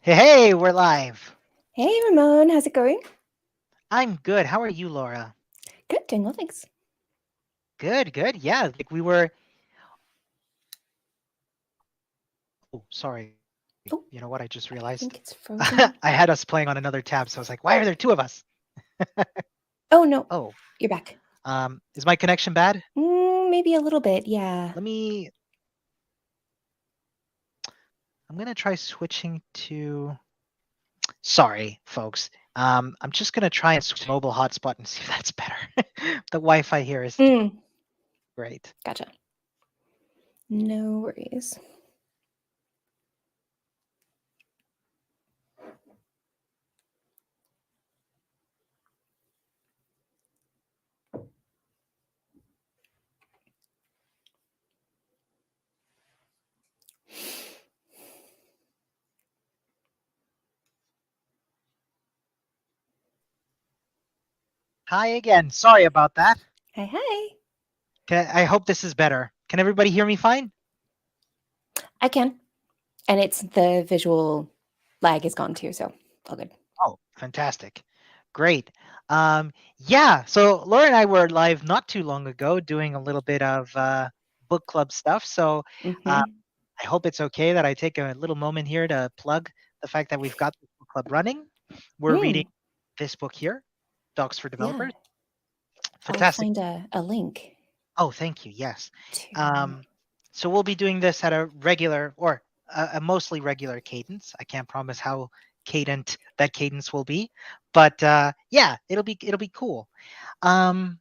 Hey, we're live. Hey, Ramon, how's it going? I'm good. How are you, Laura? Good, doing well, thanks. Good, good. Yeah, like we were. Oh, sorry. Oh, You know what? I just I realized think it's frozen. I had us playing on another tab, so I was like, why are there two of us? Oh, no, Oh, you're back. is my connection bad? Maybe a little bit, yeah. Let me. I'm gonna try switching to. Sorry, folks. I'm just gonna try and switch to mobile hotspot and see if that's better. The Wi-Fi here is great. Gotcha. No worries. Hi again. Sorry about that. Hi, hi. I hope this is better. Can everybody hear me fine? I can. And it's the visual lag is gone too, so all good. Oh, fantastic. Great. Yeah, so Laura and I were live not too long ago doing a little bit of book club stuff. So uh, Mm-hmm. I hope it's okay that I take a little moment here to plug the fact that we've got the book club running. We're reading Mm, this book here, Docs for yeah, Developers. I'll Fantastic. find a link Oh, thank you. Yes. to. Um, so we'll be doing this at a regular or a mostly regular cadence. I can't promise how cadent that cadence will be, but yeah, it'll be cool. Um,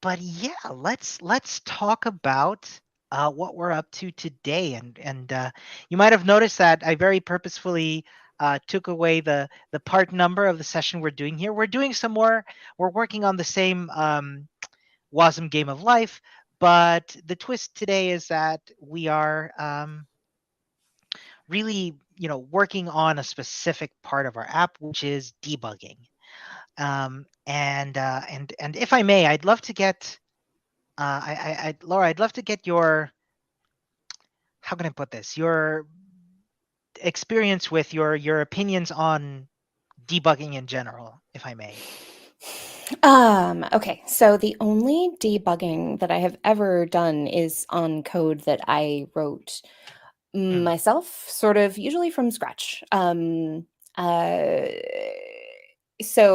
but yeah, let's talk about what we're up to today, and you might have noticed that I very purposefully took away the part number of the session we're doing here. We're doing some more. We're working on the same Wasm Game of Life. But the twist today is that we are really, working on a specific part of our app, which is debugging. And if I may, I'd love to get, Laura, I'd love to get your, how can I put this, your experience with your opinions on debugging in general, if I may. Okay, so the only debugging that I have ever done is on code that I wrote Mm. myself, sort of, usually from scratch. Uh,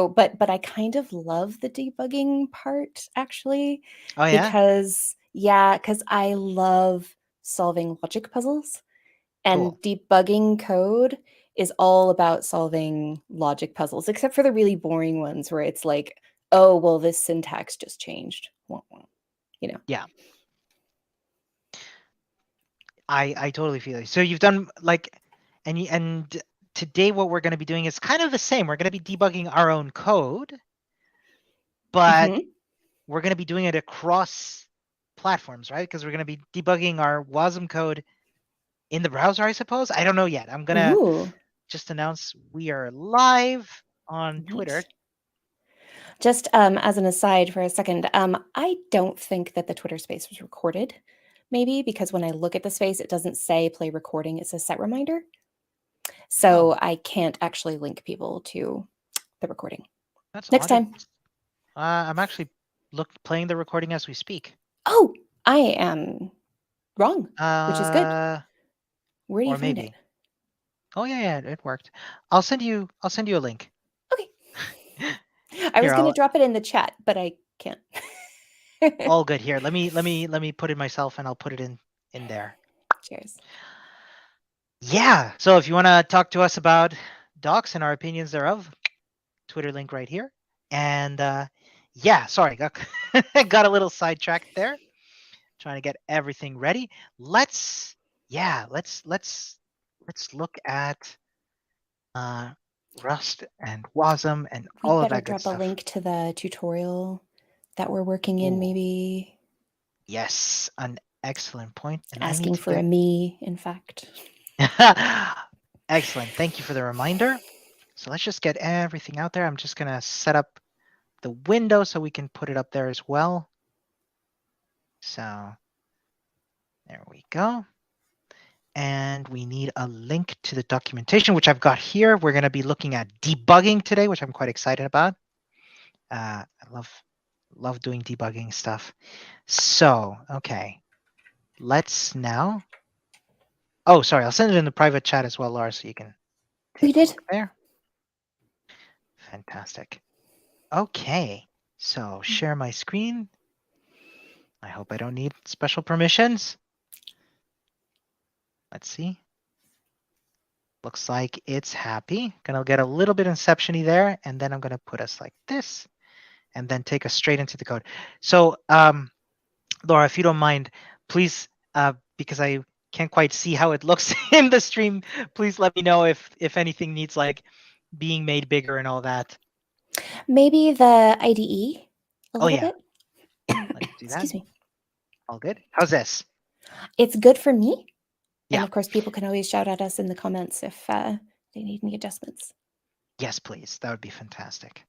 but I kind of love the debugging part actually, Oh yeah, because yeah, because I love solving logic puzzles, and cool. debugging code is all about solving logic puzzles, except for the really boring ones where it's like, oh, well, this syntax just changed. Wah, wah, You know. Yeah, I totally feel you. So you've done like, and today what we're going to be doing is kind of the same. We're going to be debugging our own code, but Hmm. we're going to be doing it across platforms, right? Because we're going to be debugging our Wasm code in the browser, I suppose. I don't know yet. I'm going to Ooh, just announce we are live on Twitter. neat. Just as an aside for a second, I don't think that the Twitter space was recorded, maybe because when I look at the space, it doesn't say play recording, it says set reminder. Oh, So I can't actually link people to the recording. that's Next odd. time. I'm actually playing the recording as we speak. Oh, I am wrong, which is good. Uh, Where do you or find it? maybe. Oh yeah, yeah, it worked. I'll send you a link. Okay. I was Here, going to I'll drop it in the chat, but I can't. all good here. Let me put it myself and I'll put it in there. Cheers. Yeah. So if you want to talk to us about docs and our opinions thereof, Twitter link right here. And yeah, sorry, got got a little sidetracked there. Trying to get everything ready. Let's look at uh Rust and Wasm and We all of better that good drop a stuff. link to the tutorial that we're working in, Ooh, maybe. yes, an excellent point. And I need Asking to for a get me, in fact. excellent. Thank you for the reminder. So let's just get everything out there. I'm just gonna set up the window so we can put it up there as well. So there we go. and we need a link to the documentation, which I've got here. We're going to be looking at debugging today, which I'm quite excited about. I love doing debugging stuff. So, okay, let's now. Oh, sorry, I'll send it in the private chat as well, Laura, so you can You take a did? look there. Fantastic. Okay, so share my screen. I hope I don't need special permissions. Let's see. Looks like it's happy. Gonna get a little bit inception-y there, and then I'm gonna put us like this, and then take us straight into the code. So, Laura, if you don't mind, please, because I can't quite see how it looks in the stream, please let me know if anything needs like being made bigger and all that. Maybe the IDE a Oh little yeah, bit. let's do that. Excuse me. All good. How's this? It's good for me. Yeah. And of course, people can always shout at us in the comments if they need any adjustments. Yes, please. That would be fantastic.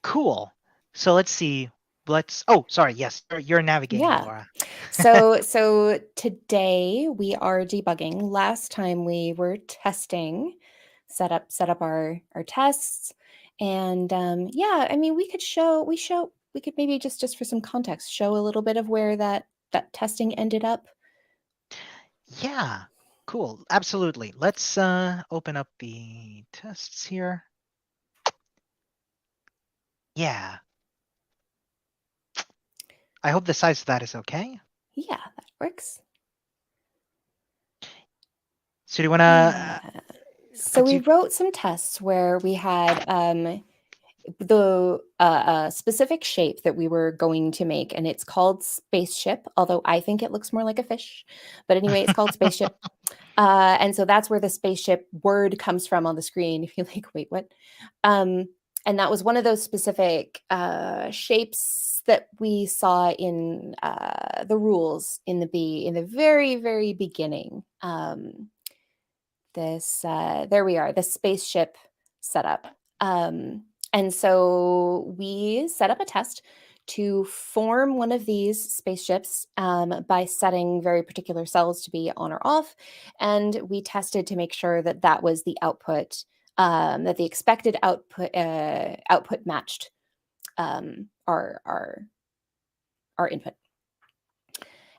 Cool. So let's see. Oh, sorry. Yes, you're navigating, Yeah. Laura. So today we are debugging. Last time we were testing, set up our tests, and yeah, I mean we could maybe just for some context show a little bit of where that testing ended up. Yeah. Cool. Absolutely. Let's open up the tests here. Yeah. I hope the size of that is okay. Yeah, that works. So do you want to? Yeah. So we wrote some tests where we had the specific shape that we were going to make, and it's called spaceship, although I think it looks more like a fish. But anyway, it's called spaceship. And so that's where the spaceship word comes from on the screen. If you're like, wait, what? And that was one of those specific shapes that we saw in the rules in the very, very beginning. There we are, the spaceship setup. And so we set up a test to form one of these spaceships by setting very particular cells to be on or off. And we tested to make sure that that was the output, that the expected output matched our input.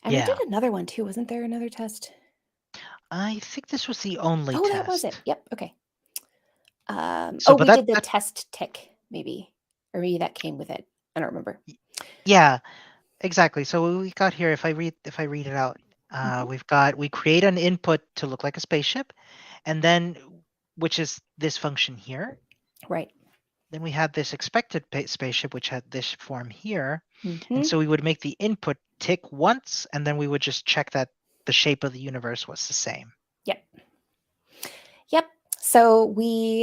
And we did another one too. Wasn't there another test? I think this was the only Oh, test. that was it. Yep. Okay. So, we did the test tick, maybe, or maybe that came with it. I don't remember. Yeah, exactly. So we got here. If I read it out, we create an input to look like a spaceship, and then which is this function here. Right. Then we had this expected spaceship, which had this form here, and so we would make the input tick once, and then we would just check that the shape of the universe was the same. Yep. So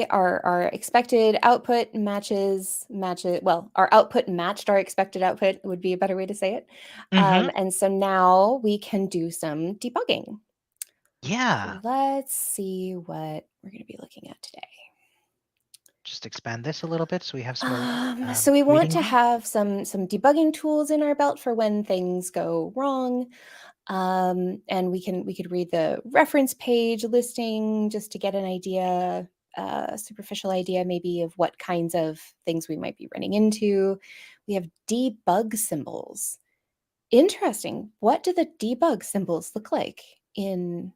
our expected output matches. Well, our output matched our expected output would be a better way to say it. And so now we can do some debugging. Yeah. So let's see what we're going to be looking at today. Just expand this a little bit so we have some. So we want to have some debugging tools in our belt for when things go wrong. And we could read the reference page listing just to get an idea, superficial idea maybe of what kinds of things we might be running into. We have debug symbols. Interesting. What do the debug symbols look like in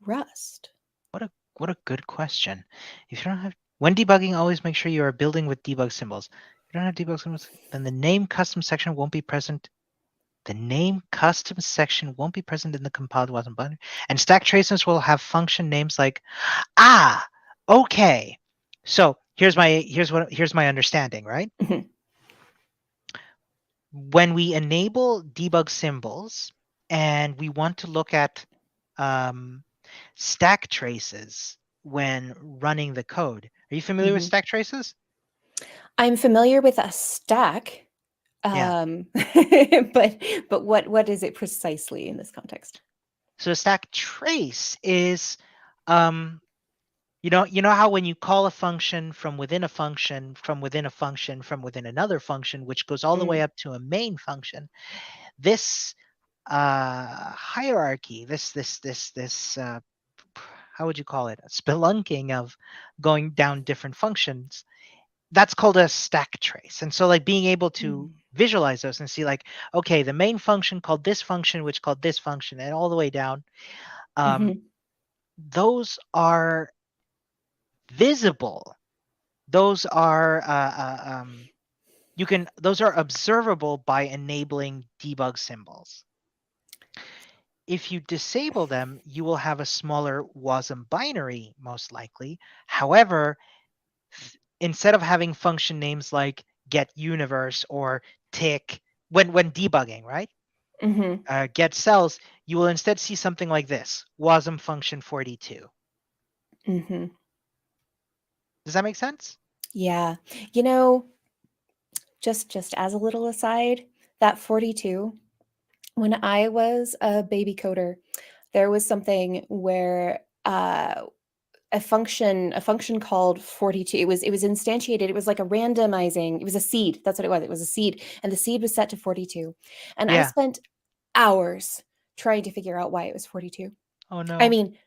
Rust? What a good question. If you don't have when debugging, always make sure you are building with debug symbols. If you don't have debug symbols, then the name custom section won't be present. The name custom section won't be present in the compiled Wasm button. And stack traces will have function names like, okay. So here's my understanding, right? When we enable debug symbols and we want to look at stack traces when running the code. Are you familiar with stack traces? I'm familiar with a stack. But what is it precisely in this context? So a stack trace is you know how when you call a function from within a function, from within a function, from within another function, which goes all the way up to a main function, this hierarchy, this how would you call it? A spelunking of going down different functions. That's called a stack trace. And so like being able to Mm. visualize those and see like, okay, the main function called this function, which called this function, and all the way down. Um, Mhm. those are visible. Those are you can those are observable by enabling debug symbols. If you disable them, you will have a smaller Wasm binary, most likely. However, instead of having function names like get universe or tick when debugging, right? Mhm. Get cells, you will instead see something like this: Wasm function 42. Mhm. Does that make sense? Yeah. You know, just as a little aside, that 42, when I was a baby coder, there was something where a function called 42, it was instantiated, it was like a randomizing, it was a seed, that's what it was a seed, and the seed was set to 42, and I Yeah. spent hours trying to figure out why it was 42. Oh I no. mean,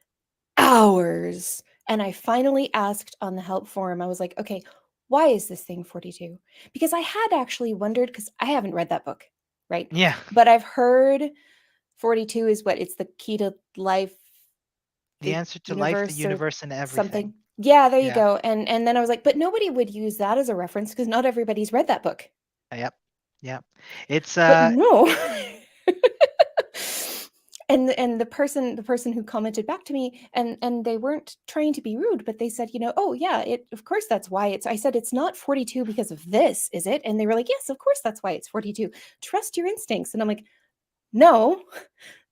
hours. And I finally asked on the help forum, I was like, okay, why is this thing 42? Because I had actually wondered, because I haven't read that book, right? Yeah. But I've heard 42 is what? It's the key to life, The the answer to life, the universe, or universe, and everything. something. Yeah, there you Yeah. go. And then I was like, but nobody would use that as a reference because not everybody's read that book. Yep. Yep. It's But no. And the person who commented back to me, and they weren't trying to be rude, but they said, oh yeah, it of course that's why it's, I said, it's not 42 because of this, is it? And they were like, yes, of course that's why it's 42. Trust your instincts. And I'm like, no,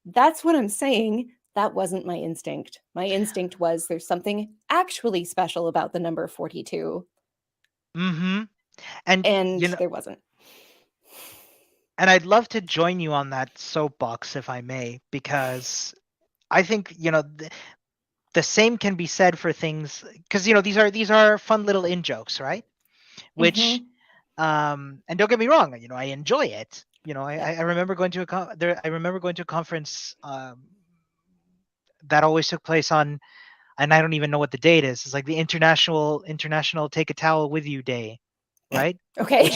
that's what I'm saying. That wasn't my instinct. My instinct was there's something actually special about the number 42, mm-hmm. And and there wasn't. and I'd love to join you on that soapbox if I may, because I think the same can be said for things because these are fun little in jokes, right? Which Mhm. and don't get me wrong, I enjoy it. Yeah. I remember going to I remember going to a conference that always took place on, and I don't even know what the date is. It's like the international Take a Towel with You Day, right? Okay. Which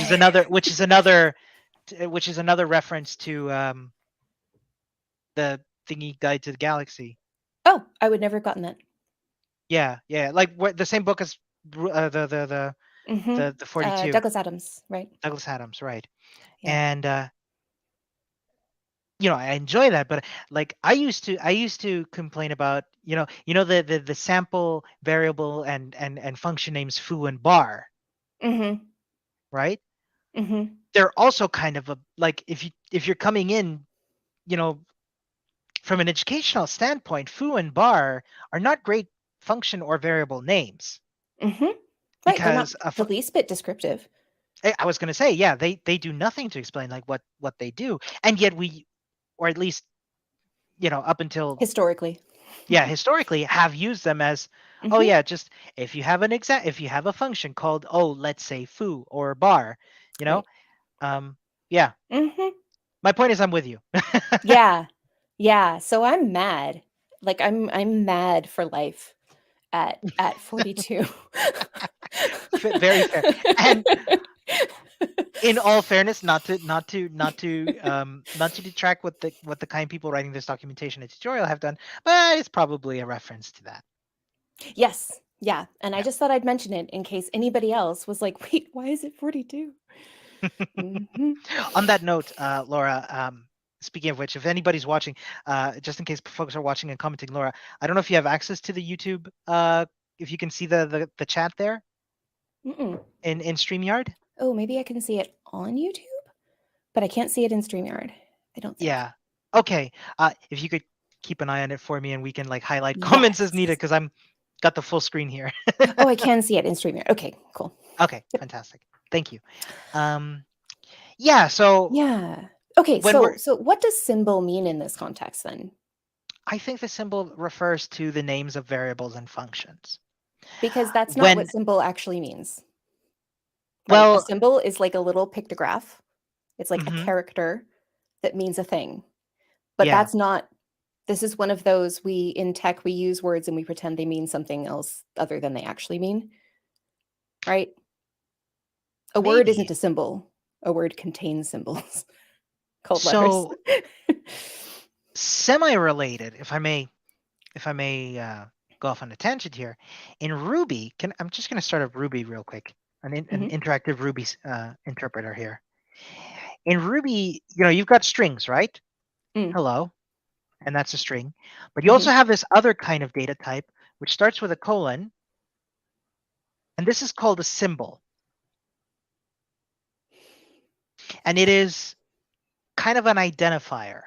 is another reference to the thingy Guide to the Galaxy. Oh, I would never have gotten that. Yeah, yeah, like the same book as the Mhm. 42, Douglas Adams, right? Douglas Adams, right? Yeah. And I enjoy that, but like I used to complain about the sample variable and function names foo and bar, Mhm. right? Mhm. They're also kind of a like if you're coming in, you know, from an educational standpoint, foo and bar are not great function or variable names Mhm. Right, they're not because the least bit descriptive I was going to say, yeah, they do nothing to explain like what they do, and yet we, or at least up until, historically. yeah, historically have used them as, oh Mhm. yeah, just if you have a function called, oh, let's say foo or bar, you know, Right. um, yeah. Mhm. My point is, I'm with you. Yeah. Yeah, so I'm mad. Like, I'm mad for life at 42. Very fair. And in all fairness, not to detract what the kind people writing this documentation and tutorial have done, but it's probably a reference to that. Yes. Yeah, and I Yeah. just thought I'd mention it in case anybody else was like, "Wait, why is it 42?" Mhm. On that note, Laura, speaking of which, if anybody's watching, just in case folks are watching and commenting, Laura, I don't know if you have access to the YouTube, if you can see the chat there Mm-mm. in StreamYard. Oh, maybe I can see it on YouTube, but I can't see it in StreamYard, I don't think. Yeah. Okay. If you could keep an eye on it for me, and we can like highlight comments as needed Yes. because I'm got the full screen here. Oh, I can see it in StreamYard. Okay, cool. Okay. Yep. Fantastic. Thank you. Yeah. So Yeah. Okay, when so we're so what does symbol mean in this context then? I think the symbol refers to the names of variables and functions. Because that's not what When symbol actually means, right? A well, symbol is like a little pictograph. It's like a mhm. character that means a thing. But Yeah. that's not, this is one of those, we in tech, we use words and we pretend they mean something else other than they actually mean, right? A word isn't Maybe. a symbol. A word contains symbols called letters. So semi-related, if I may go off on a tangent here. In Ruby, I'm just going to start up Ruby real quick, an interactive Ruby interpreter here. In Ruby, you've got strings, right? Mm. Hello, and that's a string. But you also have this other kind of data type, which starts with a colon, and this is called a symbol. And it is kind of an identifier,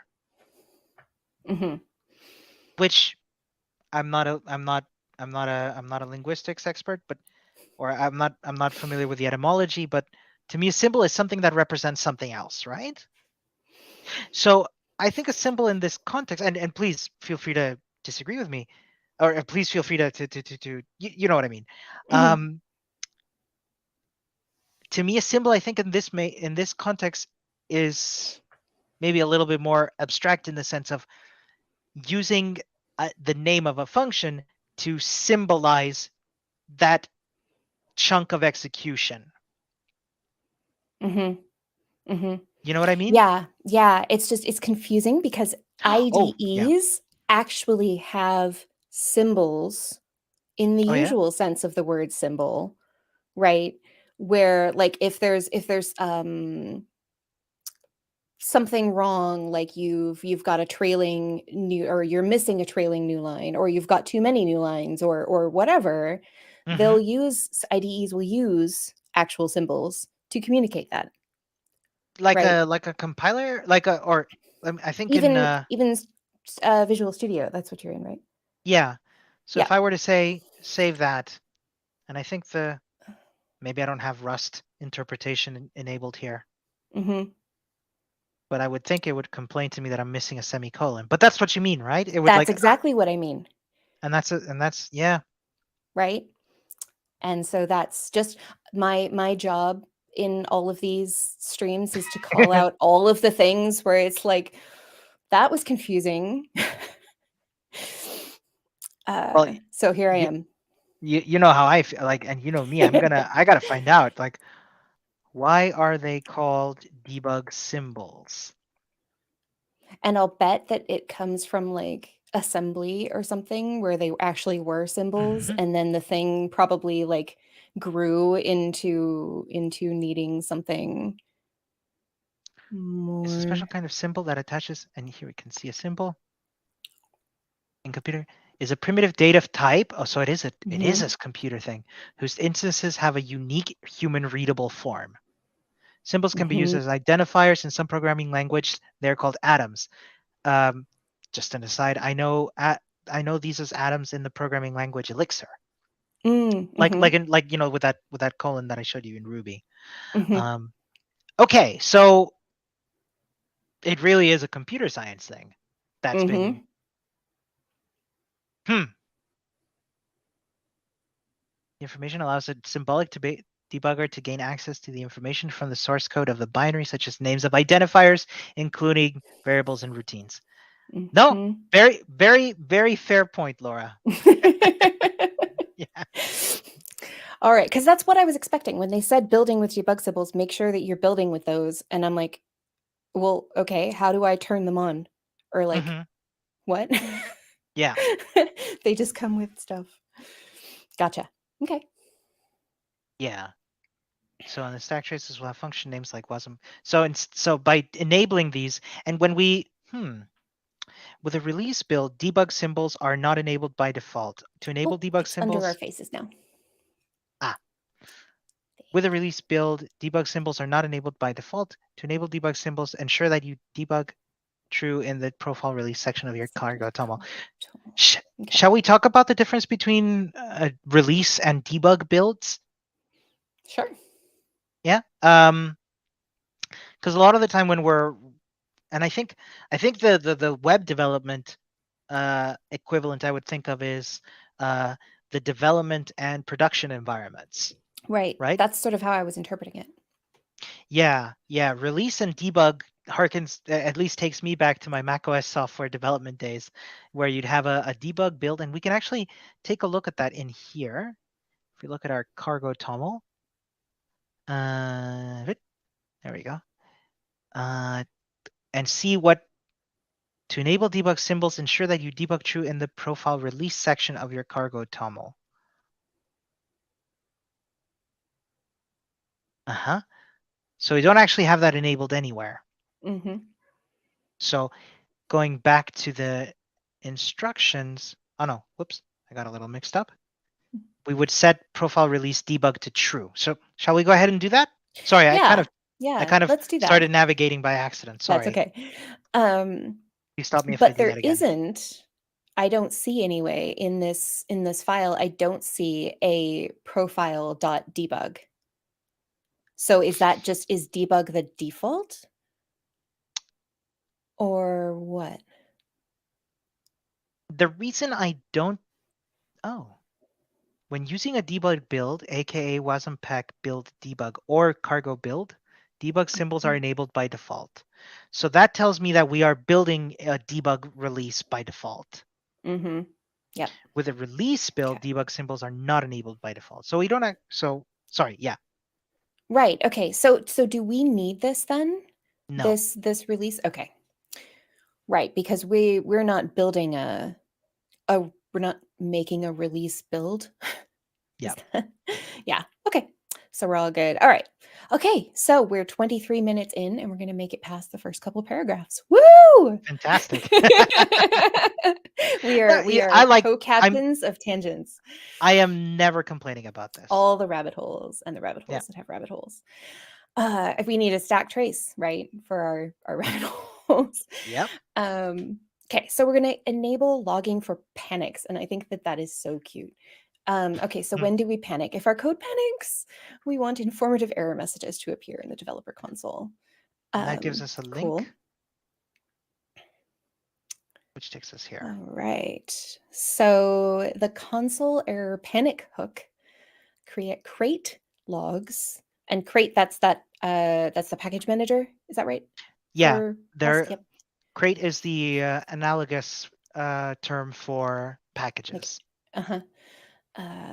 which I'm not a linguistics expert, or I'm not familiar with the etymology, but to me, a symbol is something that represents something else, right? So I think a symbol in this context, and please feel free to disagree with me, or please feel free to you know what I mean. To me, a symbol, I think in this context, is maybe a little bit more abstract in the sense of using the name of a function to symbolize that chunk of execution. You know what I mean? Yeah. It's confusing because Oh, yeah. IDEs actually have symbols in the Oh, yeah. usual sense of the word symbol, right? Where like if there's something wrong, like you've got a trailing new, or you're missing a trailing new line, or you've got too many new lines, or whatever, IDEs will use actual symbols to communicate that, Like right? a compiler, I think in Even Visual Studio, that's what you're in, right? yeah. So Yeah. if I were to say save that, and I think maybe I don't have Rust interpretation enabled here, but I would think it would complain to me that I'm missing a semicolon. But that's what you mean, right? It would That's exactly what I mean, and that's yeah. right? And so that's just my job in all of these streams, is to call out all of the things where it's like, that was confusing. Well, So here I you, am. you know how I feel, like, and you know me, I gotta find out, like, why are they called debug symbols? And I'll bet that it comes from like assembly or something where they actually were symbols, and then the thing probably like grew into needing something It's a more. special kind of symbol that attaches, and here we can see a symbol in computer, is a primitive data type. Oh, so it is a computer thing whose instances have a unique human readable form. Symbols can be used as identifiers in some programming language. They're called atoms. Just an aside, I know these as atoms in the programming language Elixir. Like with that colon that I showed you in Ruby. Okay, so it really is a computer science thing that's been The information allows a symbolic debugger to gain access to the information from the source code of the binary, such as names of identifiers, including variables and routines. No, very, very, very fair point, Laura. Yeah. All right, because that's what I was expecting when they said building with debug symbols. Make sure that you're building with those, and I'm like, well, okay, how do I turn them on? Or like, what? Yeah. They just come with stuff. Gotcha. Okay. Yeah. So on the stack traces, we'll have function names like Wasm. So by enabling these, and when we with a release build, debug symbols are not enabled by default. To enable debug it's under our symbols, faces now. with a release build, debug symbols are not enabled by default. To enable debug symbols, ensure that you debug true in the profile release section of your cargo toml. Shall we talk about the difference between release and debug builds? Sure. Yeah. Because a lot of the time when I think the web development equivalent I would think of is the development and production environments. Right. Right. That's sort of how I was interpreting it. Yeah. Release and debug harkens, at least takes me back to my macOS software development days, where you'd have a debug build, and we can actually take a look at that in here. If we look at our cargo toml, there we go, and see what to enable debug symbols. Ensure that you debug true in the profile release section of your cargo toml. So we don't actually have that enabled anywhere. Mm-hmm. So going back to the instructions, oh no, whoops, I got a little mixed up. We would set profile release debug to true. So shall we go ahead and do that? Sorry, I kind Yeah, of let's do that. started navigating by accident. That's Sorry. okay. You stop me if I But do there that again. isn't, I don't see anyway in this file, I don't see a profile.debug. So is debug the default? Or what? The reason I don't, when using a debug build, aka Wasm pack build debug or cargo build, debug symbols are enabled by default. So that tells me that we are building a debug release by default. Mm-hmm. Yep. With a release build, debug symbols are not enabled by default. So we don't. Sorry. Yeah. Right. Okay. So do we need this then? No. This release? Okay. Right, because we're not building we're not making a release build. Yeah. Yeah. Okay. So we're all good. All right. Okay. So we're 23 minutes in and we're going to make it past the first couple paragraphs. Woo! Fantastic. we Yeah, are co-captains of tangents. I am never complaining about this. All the rabbit holes and the rabbit holes that have rabbit holes. If we need a stack trace, right, for our rabbit holes. Yep. Okay, so we're going to enable logging for panics, and I think that is so cute. Okay, so when do we panic? If our code panics, we want informative error messages to appear in the developer console. And that gives us a link. Cool. Which takes us here. All right. So the console error panic hook crate logs, and crate, that's the package manager. Is that right? Yeah. Yep. Crate is the analogous term for packages.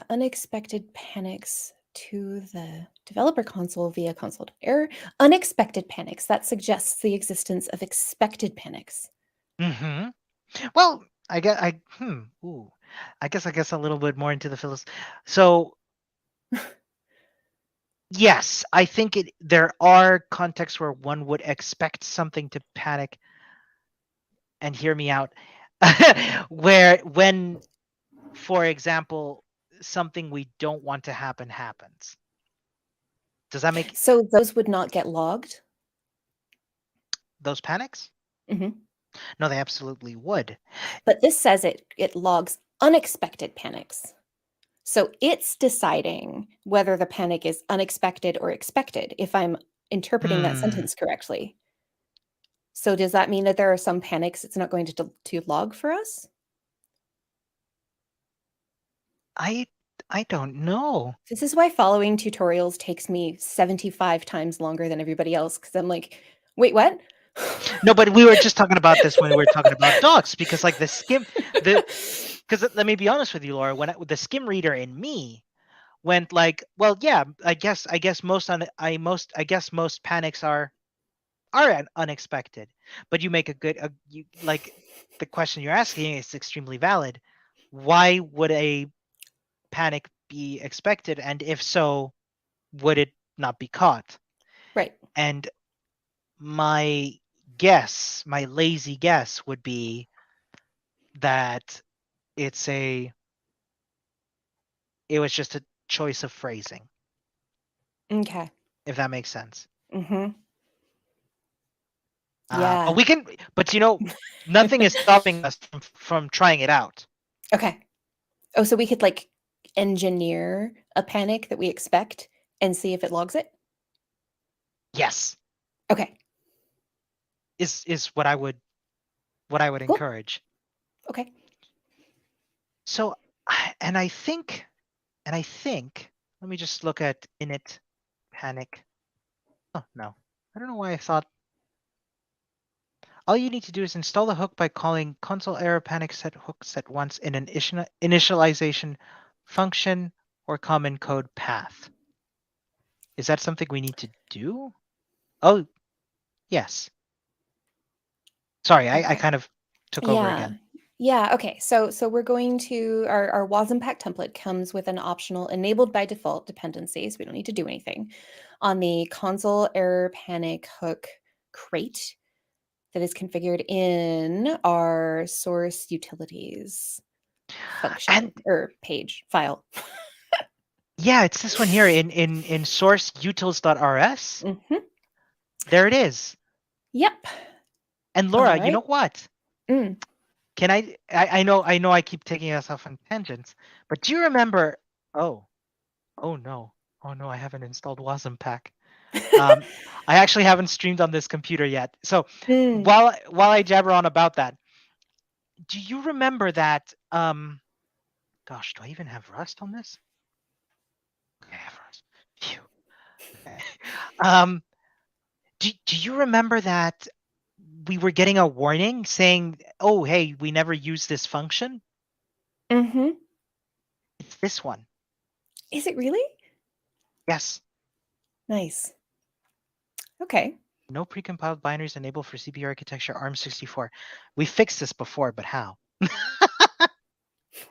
Unexpected panics to the developer console via console error. Unexpected panics. That suggests the existence of expected panics. Mm-hmm. Well, I guess I guess a little bit more into the philosophy. So yes, I think there are contexts where one would expect something to panic, and hear me out, when, for example, something we don't want to happen happens. Does that make? So those would not get logged? Those panics? Mm-hmm. No, they absolutely would. But this says it logs unexpected panics. So it's deciding whether the panic is unexpected or expected, if I'm interpreting that sentence correctly. So does that mean that there are some panics it's not going to log for us? I don't know. This is why following tutorials takes me 75 times longer than everybody else, because I'm like, wait, what? No, but we were just talking about this when we were talking about docs, because like because let me be honest with you, Laura, when the skim reader in me went like, well, yeah, I guess most panics are unexpected, but you make a good you like the question you're asking is extremely valid. Why would a panic be expected, and if so, would it not be caught? Right. And my lazy guess would be that it was just a choice of phrasing. Okay. If that makes sense. Mm-hmm. Yeah. But nothing is stopping us from trying it out. Okay. Oh, so we could like engineer a panic that we expect and see if it logs it? Yes. Okay. Is what I would cool. Encourage. Okay. So, and I think, let me just look at init panic. Oh no, I don't know why I thought All you need to do is install the hook by calling console error panic set hook set once in an initialization function or common code path. Is that something we need to do? Oh, yes. Sorry, I Okay. kind of took over Yeah. again. Yeah. Okay. So we're going to our Wasm pack template comes with an optional enabled by default dependency, so we don't need to do anything on the console error panic hook crate that is configured in our source utilities function And or page file. yeah, it's this one here in source utils.rs. Hmm. There it is. Yep. And All Laura, you know right. what? Mm. Can I know I keep taking us off on tangents, but do you remember? Oh no. Oh no, I haven't installed Wasm Pack. Um, I actually haven't streamed on this computer yet. So Mm. while I jabber on about that, do you remember that? Gosh, do I even have Rust on this? Okay, I have Rust. Phew. Okay. Um, do you remember that we were getting a warning saying, "Oh, hey, we never used this function"? Hmm. It's this one. Is it really? Yes. Nice. Okay. No precompiled binaries enabled for CPU architecture ARM64. We fixed this before, but how?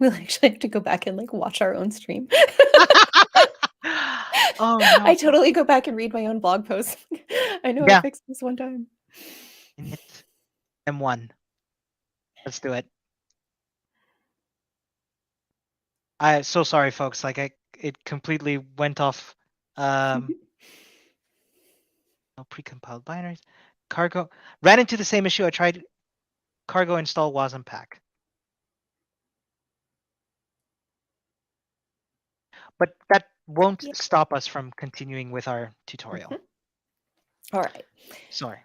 We'll actually have to go back and like watch our own stream. Oh I no. totally go back and read my own blog posts. I know I Yeah, fixed this one time. init M1. Let's do it. I'm so sorry, folks. Like it completely went off. No precompiled binaries. Cargo ran into the same issue. I tried cargo install wasm pack, but that won't Yeah. stop us from continuing with our tutorial. Mhm. All right. Sorry.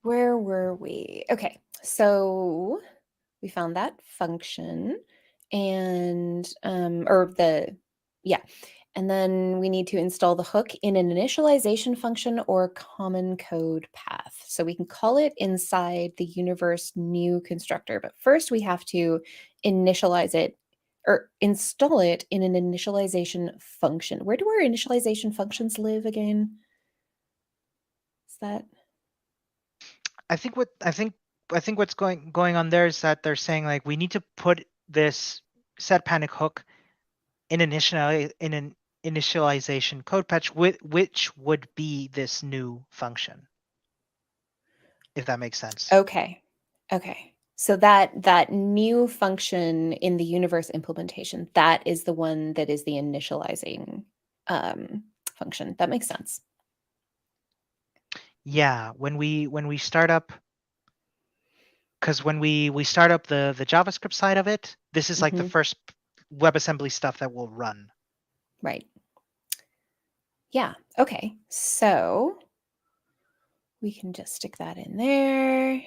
Where were we? Okay. So we found that function and or the yeah. And then we need to install the hook in an initialization function or common code path. So we can call it inside the universe new constructor, but first we have to initialize it or install it in an initialization function. Where do our initialization functions live again? Is that I think what's going on there is that they're saying like we need to put this set panic hook in an initialization code patch which would be this new function, if that makes sense. okay? Okay. So that new function in the universe implementation, that is the one that is the initializing function. That makes sense. Yeah, when we start up, because when we start up the JavaScript side of it, this is like the Hmm. first WebAssembly stuff that will run. Right. Yeah. Okay. So we can just stick that in there.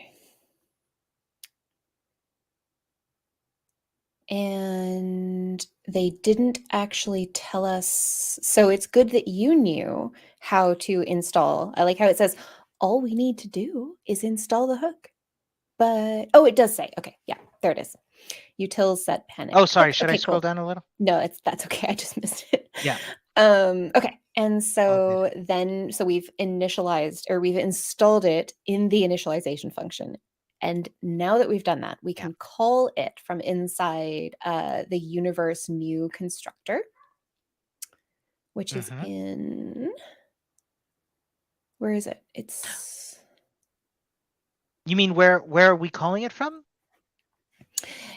And they didn't actually tell us. So it's good that you knew how to install. I like how it says, all we need to do is install the hook. But, oh, it does say, okay, yeah, there it is. Utils set panic Oh, sorry, hook. should I Okay, scroll cool. down a little? No, that's okay. I just missed it. Yeah. Okay. And All good. so we've initialized or we've installed it in the initialization function. And now that we've done that, we Yeah. can call it from inside the universe new constructor, which is Mm-hmm. in, where is it? It's, You mean where are we calling it from?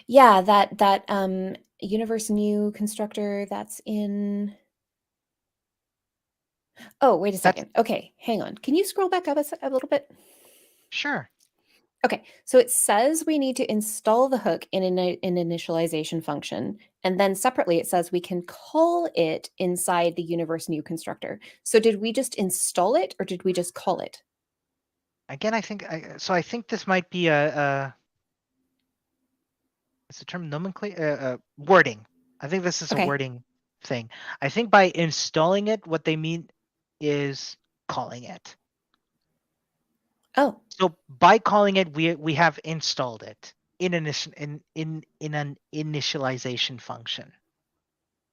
yeah, that universe new constructor that's in, oh, wait a That's second. Okay, hang on. Can you scroll back up a little bit? sure. Okay, so it says we need to install the hook in an initialization function, and then separately it says we can call it inside the universe new constructor. So did we just install it or did we just call it? Again, I think this might be a it's a term nomenclature wording. I think this is a Okay, wording thing. I think by installing it, what they mean is calling it. Oh, So by calling it, we have installed it in an initialization function,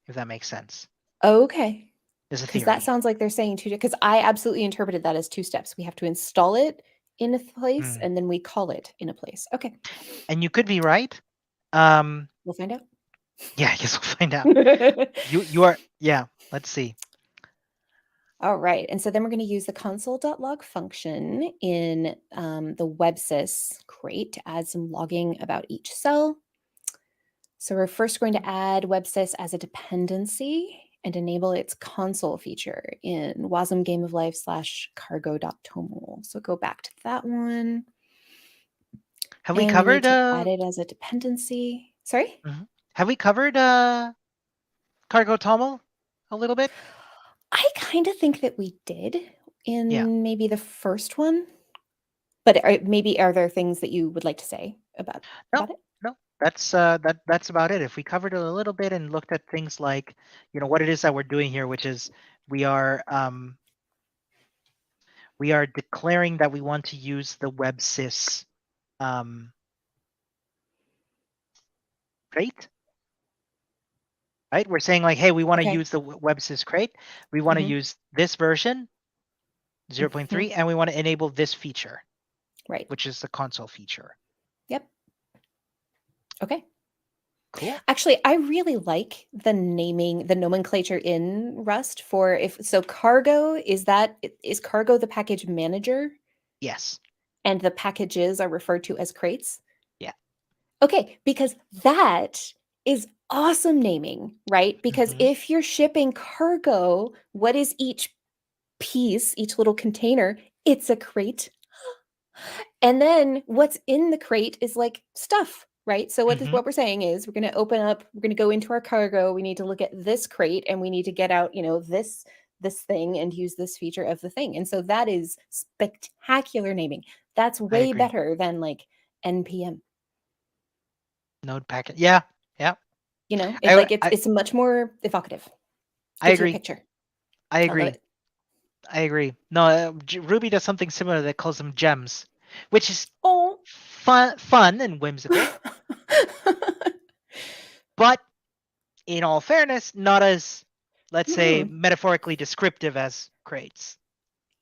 if that makes sense. okay. Is a Because that theory. sounds like they're saying two, because I absolutely interpreted that as two steps. We have to install it in a place Mm. and then we call it in a place. Okay. And you could be right. Um, We'll find out. yeah, I guess we'll find out. You are, yeah. Let's see. All right. And so then we're going to use the console.log function in the websys crate to add some logging about each cell. So we're first going to add websys as a dependency and enable its console feature in Wasm game of life / cargo.toml. So go back to that one. Have we And we need covered to add it as a dependency. Sorry? have we covered cargo toml a little bit? I kind of think that we did Yeah. in maybe the first one. But maybe are there things that you would like to say about No, it? no. That's about it. If we covered it a little bit and looked at things like, what it is that we're doing here, which is we are declaring that we want to use the websys crate. Right? We're saying like, hey, we want to Okay. use the websys crate. We want to Mhm. use this version, Mhm. 0.3, and we want to enable this feature, Right. which is the console feature. Yep. Okay. Cool. Actually, I really like the naming, the nomenclature in Rust for cargo is cargo the package manager Yes. and the packages are referred to as crates? Yeah. Okay, because that is awesome naming, right? Because Mhm. if you're shipping cargo, what is each piece, each little container? It's a crate. And then what's in the crate is like stuff, right? So Mhm. what we're saying is we're going to open up, we're going to go into our cargo, we need to look at this crate and we need to get out, this thing and use this feature of the thing. And so that is spectacular naming. That's I way agree. better than like npm. Node packet. Yeah. Yeah. It's I like it's I it's much more evocative. I Gives you a agree. picture. I I love agree. it. I agree. No, Ruby does something similar that calls them gems, which is Oh. fun and whimsical, but in all fairness, not as, let's say, Mm-mm. metaphorically descriptive as crates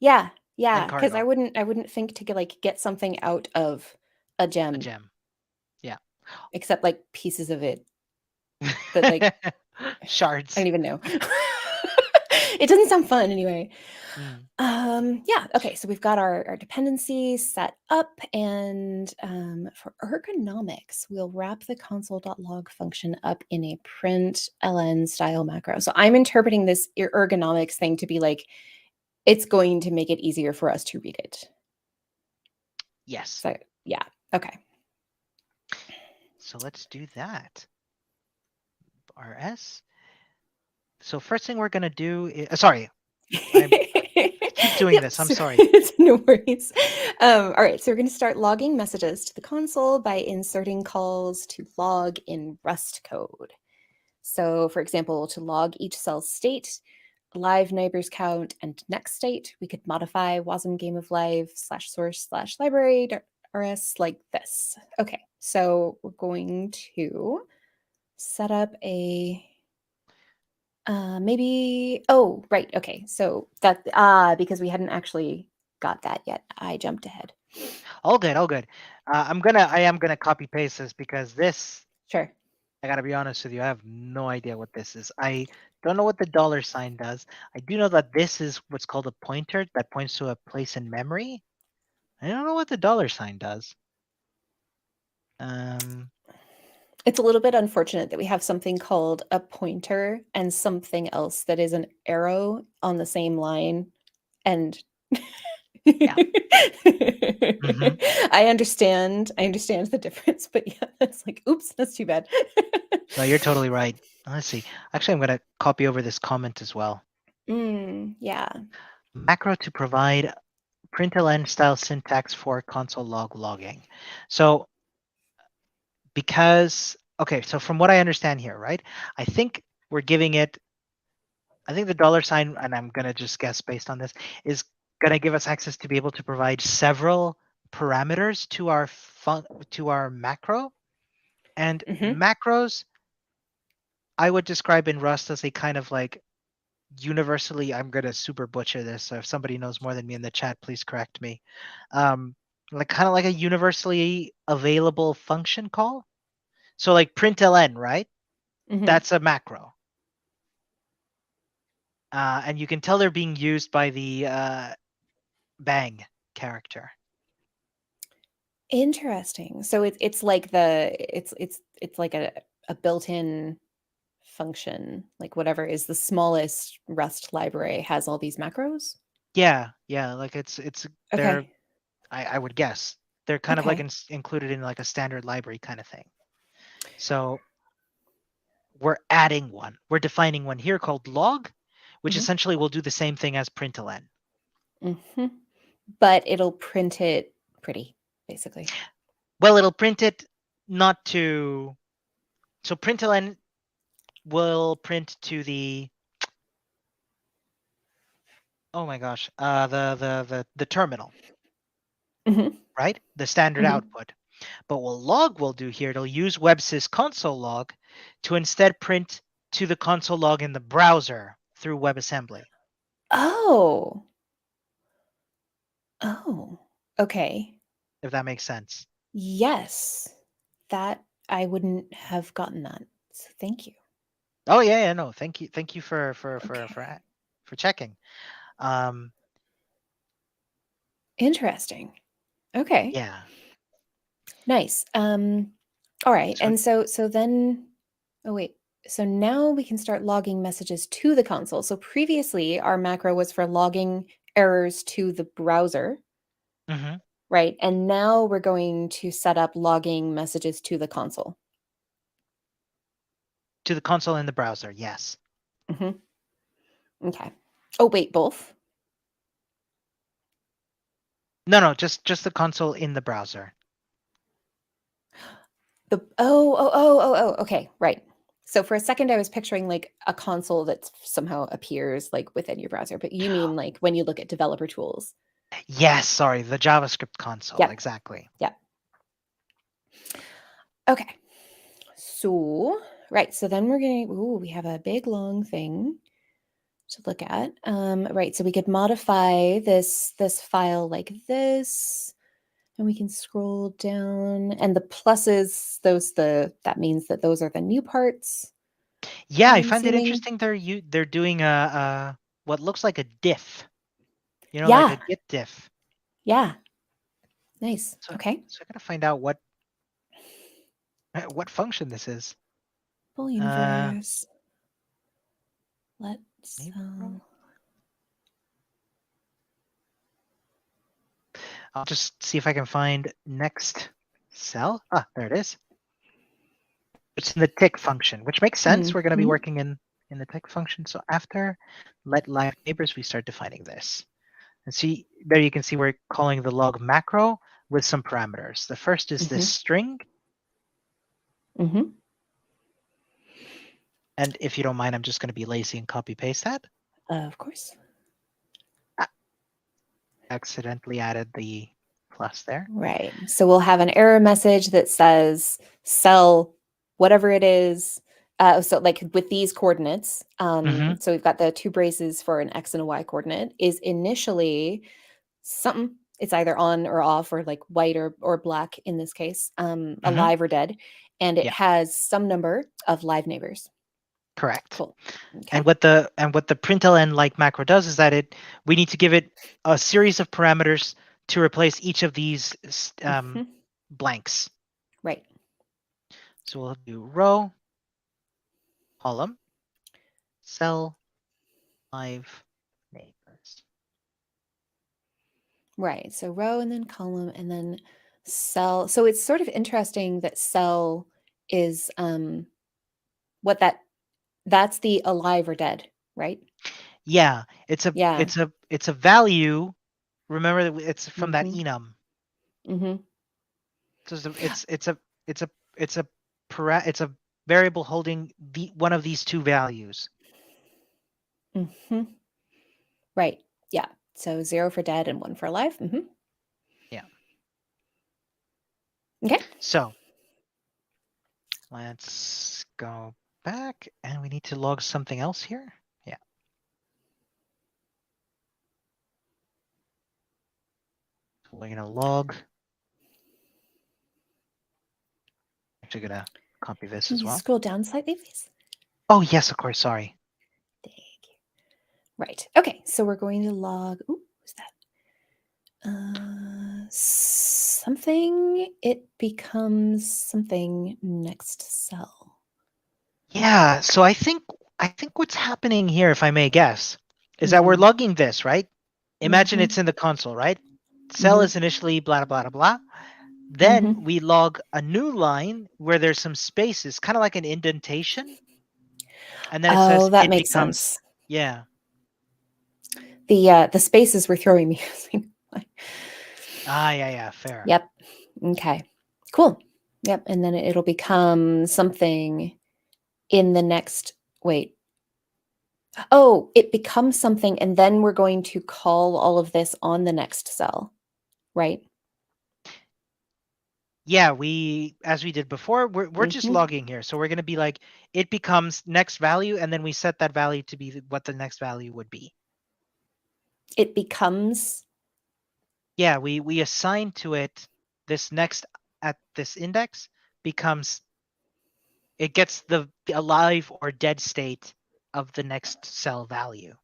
Yeah, and yeah, because I cargo. wouldn't think to get something out of a A gem gem. Yeah. except like pieces of it that like I Shards. don't even know. It doesn't sound fun anyway. Mm. Yeah, okay, so we've got our dependencies set up, and for ergonomics, we'll wrap the console.log function up in a print ln style macro. So I'm interpreting this ergonomics thing to be like it's going to make it easier for us to read it. Yes. So yeah, okay. So let's do that. RS. So first thing we're gonna do is, sorry, I keep doing Yep, this. I'm so sorry. it's no worries. All right, so we're going to start logging messages to the console by inserting calls to log in Rust code. So, for example, to log each cell's state, live neighbors count, and next state, we could modify wasm game of life /source /library rs like this. Okay, so we're going to set up a maybe. Oh, right. Okay. So that because we hadn't actually got that yet. I jumped ahead. All good. All good. I am gonna copy paste this because this. Sure. I gotta be honest with you. I have no idea what this is. I don't know what the dollar sign does. I do know that this is what's called a pointer that points to a place in memory. I don't know what the dollar sign does. It's a little bit unfortunate that we have something called a pointer and something else that is an arrow on the same line. And Yeah. Hmm. I understand. I understand the difference, but yeah, that's like, oops, that's too bad. No, you're totally right. Let's see. Actually, I'm gonna copy over this comment as well. Yeah. Macro to provide println style syntax for console log logging. So because, okay, so from what I understand here, right? I think we're giving it, I think the dollar sign, and I'm gonna just guess based on this, is gonna give us access to be able to provide several parameters to our macro. And Mm-hmm. macros, I would describe in Rust as a kind of like universally, I'm gonna super butcher this. So if somebody knows more than me in the chat, please correct me. Like kind of like a universally available function call. So like println, right? Mm-hmm. That's a macro. And you can tell they're being used by the bang character. Interesting. So it's like it's like a built-in function, like whatever is the smallest Rust library has all these macros. Yeah, like they're Okay. I would guess they're kind of like Okay. included in like a standard library kind of thing. So we're adding one. We're defining one here called log, which Mm-hmm. essentially will do the same thing as println. Mm-hmm. But it'll print it pretty, basically. Well, it'll print it not to. So println will print to the. Oh my gosh, the terminal, Mm-hmm. right? The standard Mm-hmm. output. But what log will do here, it'll use websys console log to instead print to the console log in the browser through WebAssembly. Oh. Oh. Okay. If that makes sense. Yes. That I wouldn't have gotten that. So thank you. Oh yeah, no. Thank you Okay. for checking. Um, Interesting. Okay. yeah. Nice. All right. So And so then oh wait. So now we can start logging messages to the console. So previously our macro was for logging errors to the browser, mhm. right? And now we're going to set up logging messages to the console. To the console in the browser, yes. Mhm. Okay. Oh wait, both? No, just the console in the browser. Okay, right. So for a second I was picturing like a console that somehow appears like within your browser, but you mean like when you look at developer tools. Yes, sorry, the JavaScript console, Yep. exactly. Yep. Okay. So, right. So then we're going to, ooh, we have a big long thing to look at. Right. So we could modify this file like this, and we can scroll down. And the pluses, that means that those are the new parts. Yeah, I I'm find it assuming. interesting they're doing a what looks like a diff. Like a Yeah. git diff. Yeah. Nice. So Okay. so I gotta find out what function this is. Full Uh, universe. Let's Neighbor? I'll just see if I can find next cell. Ah, there it is. It's in the tick function, which makes sense. We're going to be mhm. working in the tick function. So after let live neighbors, we start defining this. And see, there you can see we're calling the log macro with some parameters. The first is this Mhm. string. Mhm. And if you don't mind, I'm just going to be lazy and copy paste that. Of course. Ah, accidentally added the plus there. Right. So we'll have an error message that says cell whatever it is. So like with these coordinates, Mm-hmm. so we've got the two braces for an X and a Y coordinate is initially something. It's either on or off or like white or black in this case, Mm-hmm. alive or dead. And it Yeah, has some number of live neighbors. correct. Cool. Okay. And what the println like macro does is that we need to give it a series of parameters to replace each of these Mhm. blanks. Right. So we'll do row, column, cell, live, neighbors. Right. So row and then column and then cell. So it's sort of interesting that cell is what that's the alive or dead, right? Yeah, it's a Yeah. it's a it's a value. Remember that it's from that Mm-hmm. enum. Mm-hmm. So it's a variable holding one of these two values. Mm-hmm. Right. Yeah. So 0 for dead and 1 for alive. Yeah. Okay. So let's go back, and we need to log something else here. Yeah. We're going to log. Actually going to copy this Can as you well. scroll down slightly, please? Oh, yes, of course. Sorry. Thank you. Right. Okay. So we're going to log. Ooh, what's that? Something. It becomes something next cell. Yeah. So I think what's happening here, if I may guess, is that we're logging this, right? Imagine it's in the console, right? Cell is initially blah, blah, blah, blah. Then we log a new line where there's some spaces, kind of like an indentation. And then it says that it makes becomes, sense. yeah. The spaces were throwing me. Yeah, fair. Yep. Okay. Cool. Yep. And then it'll become something in the next. Wait. Oh, it becomes something, and then we're going to call all of this on the next cell, right? Yeah, as we did before, we're just logging here. So we're going to be like, it becomes next value, and then we set that value to be what the next value would be. It becomes. Yeah, we assign to it this next at this index becomes, it gets the alive or dead state of the next cell value.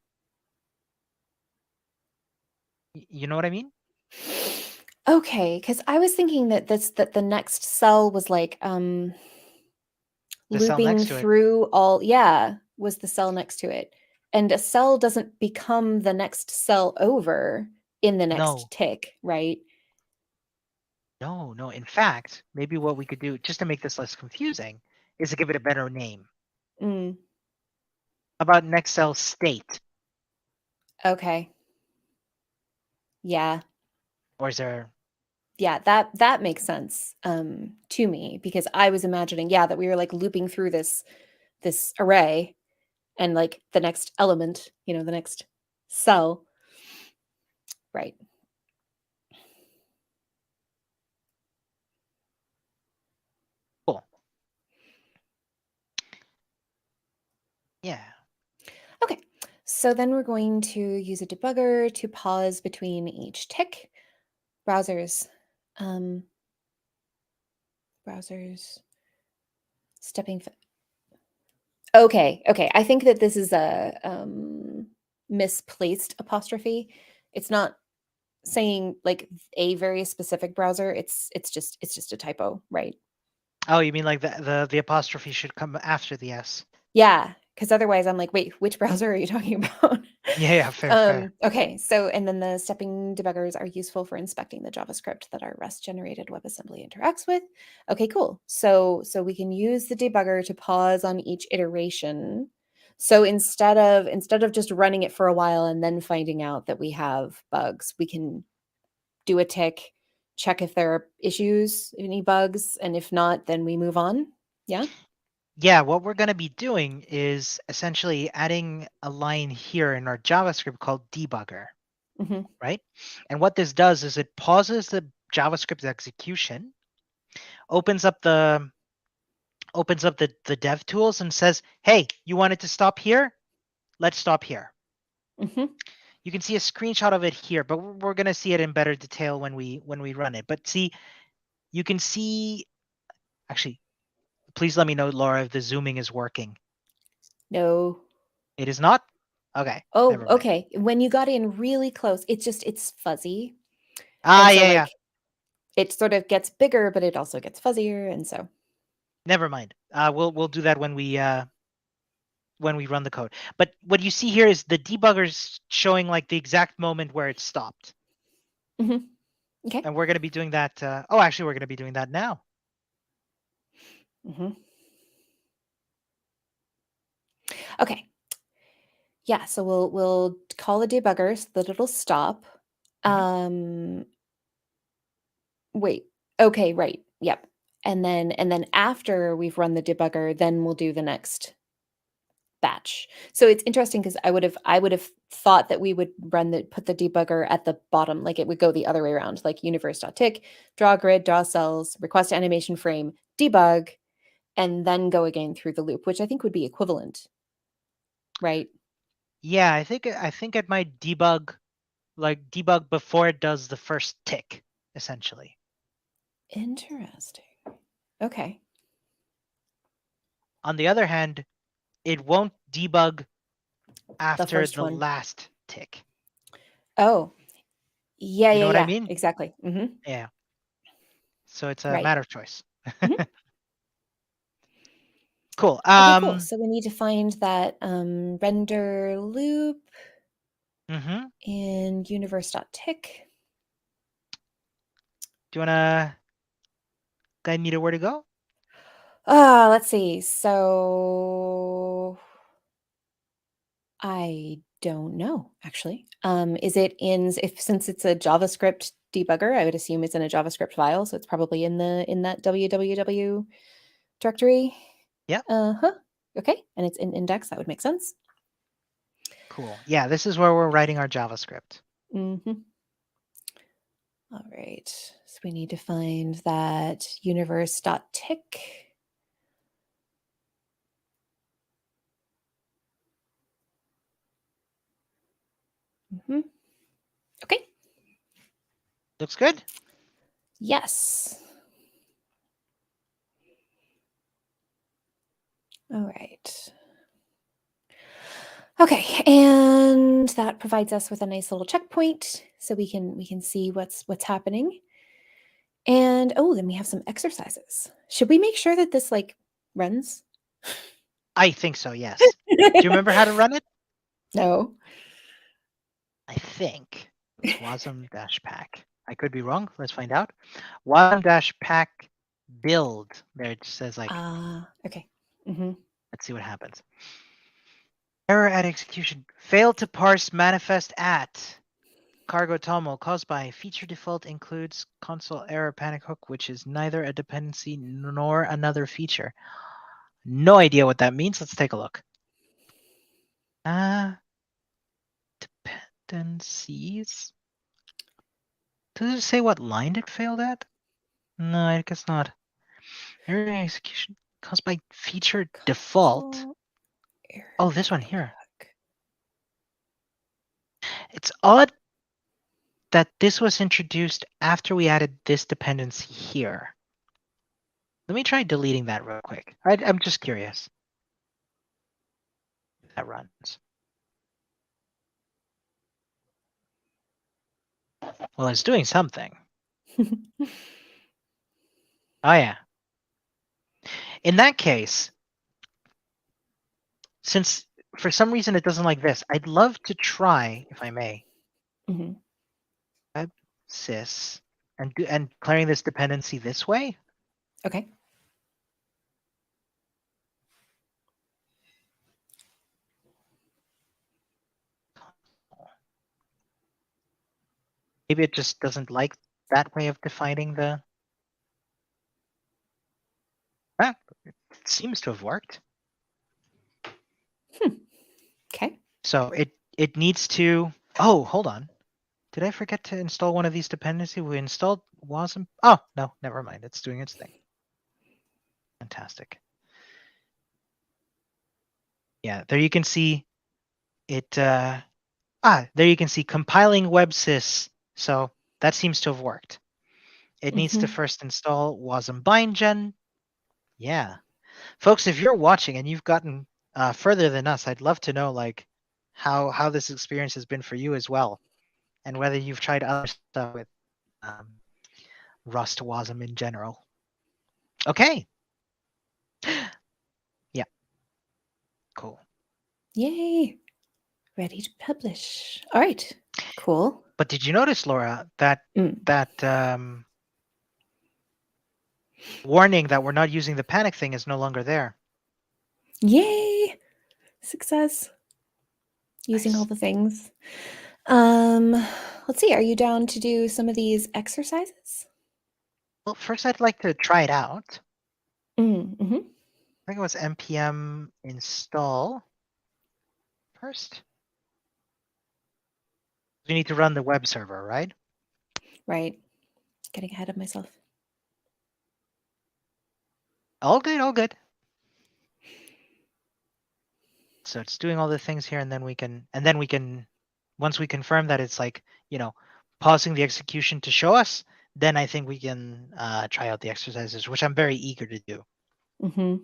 You know what I mean? Okay, because I was thinking that the next cell was like The cell looping next to it. through was the cell next to it. And a cell doesn't become the next cell over in the next tick, right? No. In fact, maybe what we could do, just to make this less confusing, is to give it a better name. How about next cell state? Okay. Yeah. Or is there? Yeah, that makes sense to me, because I was imagining, that we were like looping through this array, and like the next element, the next cell. Right. Cool. Yeah. Okay. So then we're going to use a debugger to pause between each tick. Browsers. Browsers. Stepping. Okay. I think that this is a misplaced apostrophe. It's not saying like a very specific browser. It's just a typo, right? Oh, you mean like the apostrophe should come after the S? Yeah, because otherwise I'm like, wait, which browser are you talking about? Yeah, fair. Okay, so and then the stepping debuggers are useful for inspecting the JavaScript that our REST-generated WebAssembly interacts with. Okay, cool. So we can use the debugger to pause on each iteration. So instead of just running it for a while and then finding out that we have bugs, we can do a tick, check if there are issues, any bugs, and if not, then we move on. Yeah. Yeah, what we're going to be doing is essentially adding a line here in our JavaScript called debugger, right? And what this does is it pauses the JavaScript execution, opens up the dev tools and says, hey, you want it to stop here? Let's stop here. You can see a screenshot of it here, but we're going to see it in better detail when we run it. But see, you can see, actually, please let me know, Laura, if the zooming is working. No. It is not? Okay. Oh, never mind. okay. When you got in really close, it's fuzzy. Yeah. It sort of gets bigger, but it also gets fuzzier, and so. Never mind. We'll do that when we run the code. But what you see here is the debugger's showing like the exact moment where it stopped. Okay. And we're going to be doing that. Actually, we're going to be doing that now. Okay. Yeah, so we'll call the debugger so that it'll stop. Wait. Okay, right. Yep. And then after we've run the debugger, then we'll do the next batch. So it's interesting because I would have thought that we would put the debugger at the bottom, like it would go the other way around, like universe.tick, draw grid, draw cells, request animation frame, debug, and then go again through the loop, which I think would be equivalent, right? Yeah, I think it might debug before it does the first tick, essentially. Interesting. Okay. On the other hand, it won't debug after first the one. last tick. Oh, yeah, You know yeah, what I yeah. mean? Exactly. Yeah. So it's a Right. matter of choice. Mhm. Cool. Okay, cool. So we need to find that render loop in universe.tick. Do you wanna guide me to where to go? Let's see. So I don't know, actually. Is it in since it's a JavaScript debugger, I would assume it's in a JavaScript file, so it's probably in that www directory. Yeah. Uh-huh. Okay, and it's in index, that would make sense. Cool. Yeah, this is where we're writing our JavaScript. Mm-hmm. All right. So we need to find that universe.tick. Mm-hmm. Okay. Looks good. Yes. All right. Okay, and that provides us with a nice little checkpoint so we can see what's happening. And then we have some exercises. Should we make sure that this like runs? I think so, yes. Do you remember how to run it? No. I think it's wasm-pack. I could be wrong. Let's find out. Wasm-pack build. There it says like, Okay. Mm-hmm. let's see what happens. Error at execution. Failed to parse manifest at cargo toml caused by feature default includes console error panic hook, which is neither a dependency nor another feature. No idea what that means. Let's take a look. Dependencies. Does it say what line it failed at? No, I guess not. Error execution caused by feature default. Oh, this one here. It's odd that this was introduced after we added this dependency here. Let me try deleting that real quick. I'm just curious. That runs. Well, it's doing something. Oh, yeah. In that case, since for some reason it doesn't like this, I'd love to try, if I may, sys and clearing this dependency this way. Okay. Maybe it just doesn't like that way of defining the. It seems to have worked. Okay. So it needs to. Oh, hold on. Did I forget to install one of these dependencies? We installed Wasm. Oh no, never mind. It's doing its thing. Fantastic. Yeah, there you can see it. There you can see compiling WebSys. So that seems to have worked. It needs to first install Wasm bindgen. Yeah, folks, if you're watching and you've gotten further than us, I'd love to know like how this experience has been for you as well, and whether you've tried other stuff with Rust Wasm in general. Okay. Yeah. Cool. Yay. Ready to publish. All right. Cool. But did you notice, Laura, that warning that we're not using the panic thing is no longer there? Yay. Success. Using Nice. all the things. Let's see. Are you down to do some of these exercises? Well, first I'd like to try it out. Mm-hmm. I think it was npm install. first? We need to run the web server, right? Right. Getting ahead of myself. All good, all good. So it's doing all the things here, and then we can, once we confirm that it's like, pausing the execution to show us, then I think we can try out the exercises, which I'm very eager to do. Mm-hmm.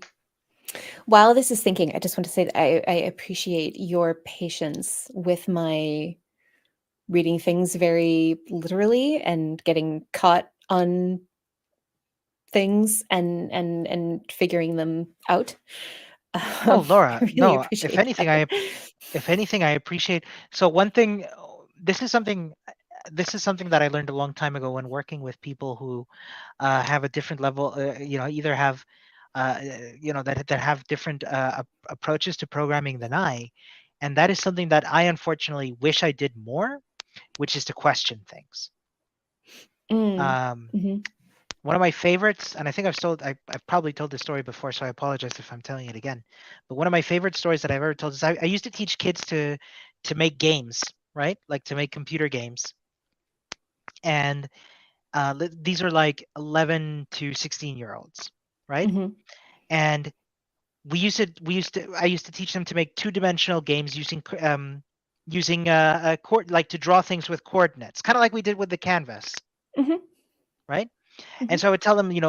While this is thinking, I just want to say that I appreciate your patience with my reading things very literally and getting caught on things and figuring them out. Oh, I Laura, really no. If appreciate anything, that. I appreciate. So one thing, this is something, that I learned a long time ago when working with people who have a different level. Either have, that have different approaches to programming than I, and that is something that I unfortunately wish I did more, which is to question things. Mm. Um, Mhm. One of my favorites, and I think I've probably told this story before, so I apologize if I'm telling it again. But one of my favorite stories that I've ever told is I used to teach kids to make games, right? Like to make computer games, and these are like 11 to 16-year-olds, right? Mhm. And I used to teach them to make two-dimensional games using like to draw things with coordinates, kind of like we did with the canvas, Mhm. right? And Mhm. so I would tell them, you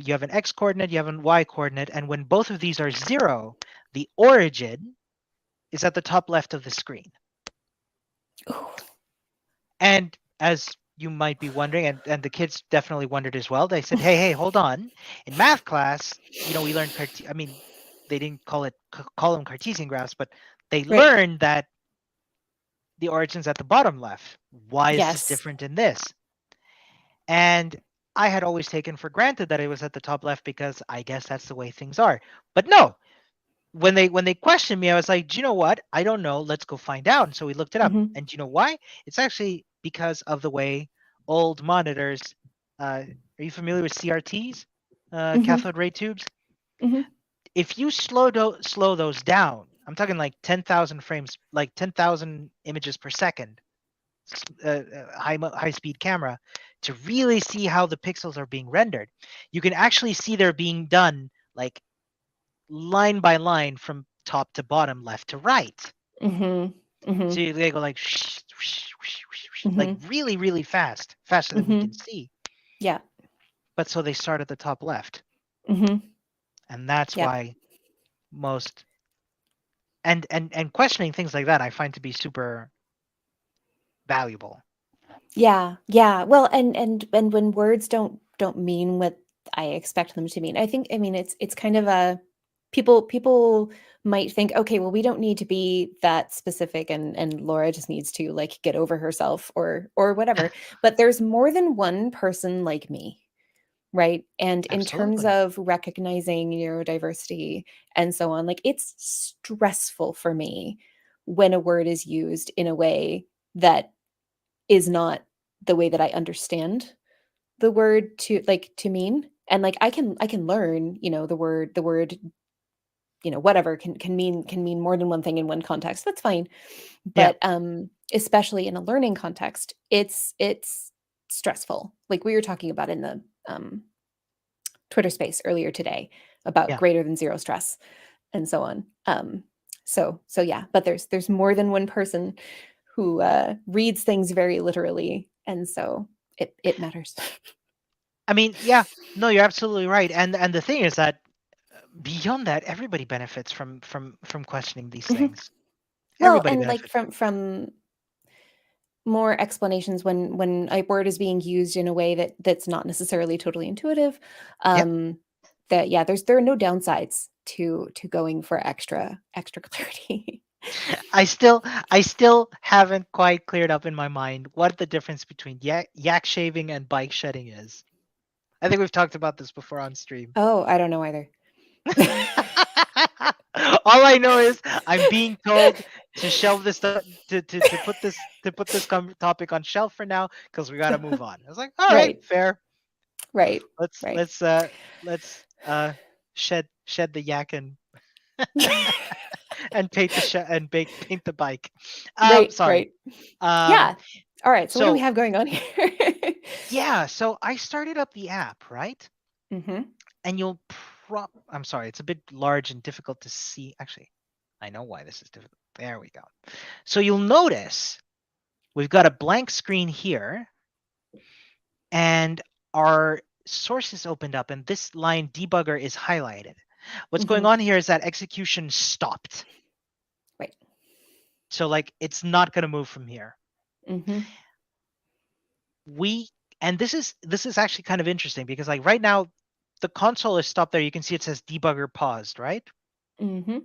have an x coordinate, you have an y coordinate, and when both of these are 0, the origin is at the top left of the screen. Ooh. And as you might be wondering, and the kids definitely wondered as well, they said, hey, hold on. In math class, we learned they didn't call them Cartesian graphs, but they Right. learned that the origin's at the bottom left. Why is this Yes. different in this? And I had always taken for granted that it was at the top left because I guess that's the way things are. But no, when they questioned me, I was like, do you know what? I don't know. Let's go find out. And so we looked it up. Mhm. And do you know why? It's actually because of the way old monitors. Are you familiar with CRTs, Mhm. cathode ray tubes? Mhm. If you slow those down, I'm talking like 10,000 frames, like 10,000 images per second, high speed camera, to really see how the pixels are being rendered. You can actually see they're being done like line by line from top to bottom, left to right. Mhm. So Mhm. they go like like Mhm. really, really fast, faster than we can Mhm. see. Yeah. But so they start at the top left, Mhm. and that's Yeah. why most and questioning things like that I find to be super valuable. Yeah. Yeah. Well, and when words don't mean what I expect them to mean. I mean it's kind of a people might think, okay, well, we don't need to be that specific and Laura just needs to like get over herself or whatever. But there's more than one person like me. Right. And in terms Absolutely. of recognizing neurodiversity and so on, like it's stressful for me when a word is used in a way that is not the way that I understand the word to mean. And like I can learn, the word, whatever can mean more than one thing in one context. That's fine. Yeah. But especially in a learning context, it's stressful. Like we were talking about in the Twitter space earlier today about Yeah. greater than zero stress and so on. So yeah, but there's more than one person who reads things very literally, and so it matters. I mean, yeah. No, you're absolutely right. And the thing is that beyond that, everybody benefits from questioning these Mhm. things. Well, Everybody and like benefits. from more explanations when a word is being used in a way that's not necessarily totally intuitive. Yep. Um, that yeah, there are no downsides to going for extra clarity. I still haven't quite cleared up in my mind what the difference between yak shaving and bike shedding is. I think we've talked about this before on stream. Oh, I don't know either. All I know is I'm being told to shelve this to put this topic on shelf for now because we got to move on. I was like, all right, Right, fair. right, Let's right. let's uh let's shed the yak and and paint paint the bike. Right, Sorry. right. Um, Yeah. All right. So what do we so have going on here? yeah, so I started up the app, right? Mm-hmm. And I'm sorry, it's a bit large and difficult to see. Actually, I know why this is difficult. There we go. So you'll notice we've got a blank screen here, and our source is opened up, and this line debugger is highlighted. What's going Mm-hmm. on here is that execution stopped. Right. So like it's not going to move from here. Mm-hmm. And this is actually kind of interesting because like right now the console is stopped there. You can see it says debugger paused, right? Mm-hmm.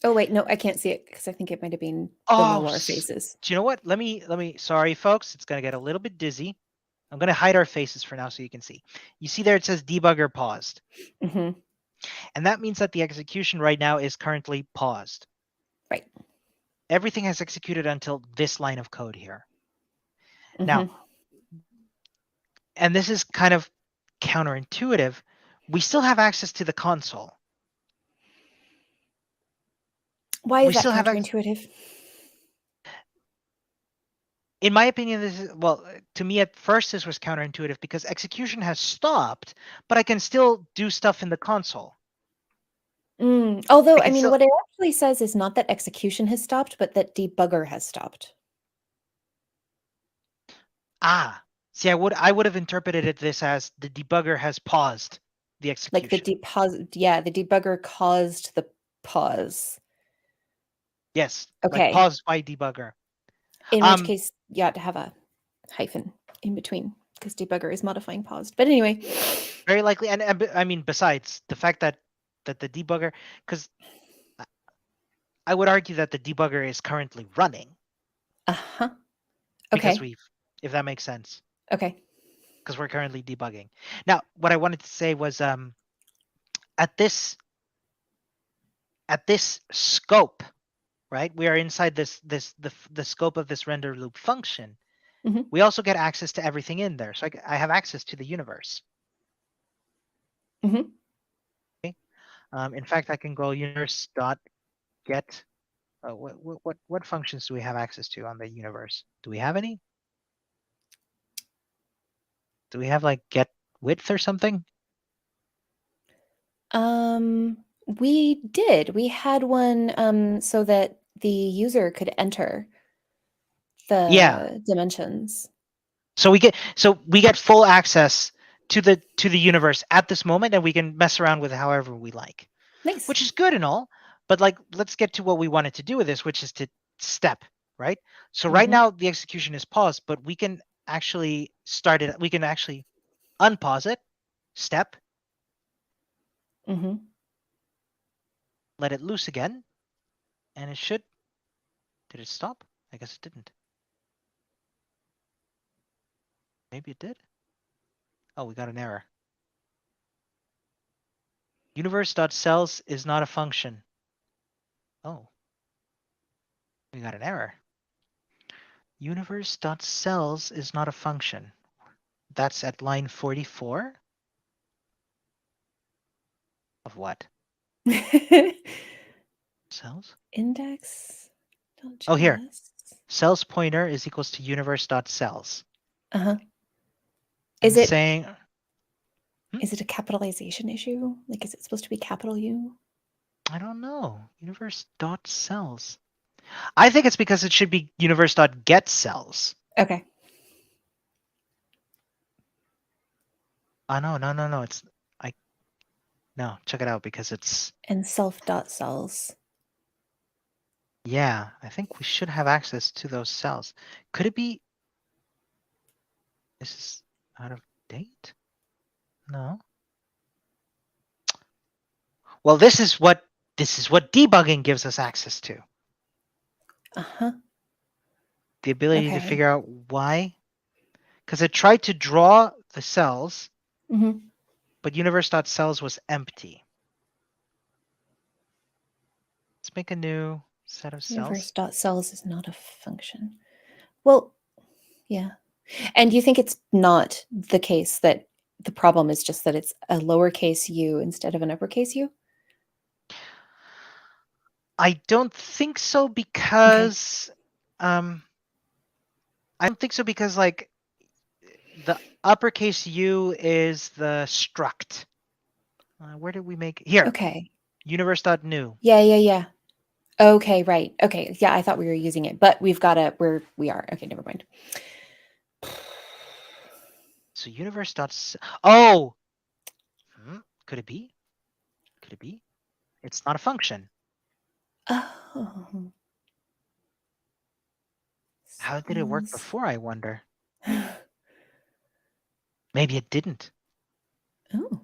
Oh wait, no, I can't see it because I think it might have been Oh, below our faces. do you know what? Let me. Sorry, folks. It's gonna get a little bit dizzy. I'm gonna hide our faces for now so you can see. You see there it says debugger paused, Mm-hmm. and that means that the execution right now is currently paused. Right. Everything has executed until this line of code here. Now, Mm-hmm. and this is kind of counterintuitive. We still have access to the console. Why We is that still have counterintuitive? in my opinion, this is to me at first this was counterintuitive because execution has stopped, but I can still do stuff in the console. Although, I I can mean, still what it actually says is not that execution has stopped, but that debugger has stopped. see I would have interpreted this as the debugger has paused the Like the execution. the debugger caused the pause. Yes, like Okay. paused by debugger. In which Um, case, you ought to have a hyphen in between because debugger is modifying paused. But anyway. very likely, and I mean besides the fact that the debugger, because I would argue that the debugger is currently running Uh-huh. because Okay. if that makes sense, Okay. because we're currently debugging. Now, what I wanted to say was at this scope, right? We are inside the scope of this render loop function. Mm-hmm. We also get access to everything in there. So I have access to the universe. Mm-hmm. Okay? In fact, I can go universe dot get. What functions do we have access to on the universe? Do we have any? Do we have like get width or something? We did. We had one so that the user could enter Yeah. the dimensions. So we get full access to the universe at this moment, and we can mess around with it however we like, Nice. which is good and all. But like, let's get to what we wanted to do with this, which is to step, right? So right Mm-hmm. now the execution is paused, but we can actually start it. We can actually unpause it, step, Mm-hmm. let it loose again, and it should. Did it stop? I guess it didn't. Maybe it did. Oh, we got an error. Universe.cells is not a function. Oh, we got an error. Universe.cells is not a function. That's at line 44 of what? Cells? Index. Oh, here. Cells pointer is equals to universe.cells. Uh-huh. And Is it saying, is it a capitalization issue? Like, is it supposed to be capital U? I don't know. Universe.cells. I think it's because it should be universe.getCells. Okay. Oh, no. No, check it out because it's, And self.cells. yeah, I think we should have access to those cells. Could it be, this is out of date? No. Well, this is what debugging gives us access to. Uh-huh. The ability to Okay. figure out why. Because it tried to draw the cells, Mm-hmm. but universe.cells was empty. Let's make a new set of cells. Universe.cells is not a function. Well, yeah. And you think it's not the case that the problem is just that it's a lowercase u instead of an uppercase u? I don't think so because I don't think so because like the uppercase U is the struct. Where did we make here? Okay. Universe.new. Yeah. Okay, right. Okay. Yeah, I thought we were using it, but we are. Okay, never mind. So universe dot. Oh, could it be? Could it be? It's not a function. Oh. How did it work before, I wonder? Maybe it didn't. Oh.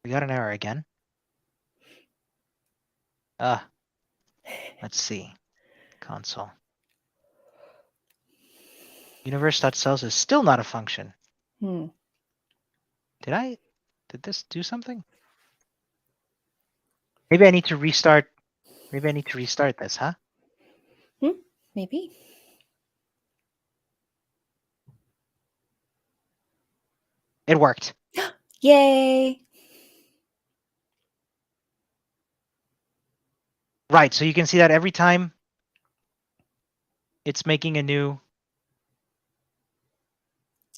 We got an error again. Let's see. Console. Universe.cells is still not a function. Hmm. Did this do something? Maybe I need to restart. Maybe I need to restart this, huh? Maybe. It worked. Yay. Right, so you can see that every time it's making a new.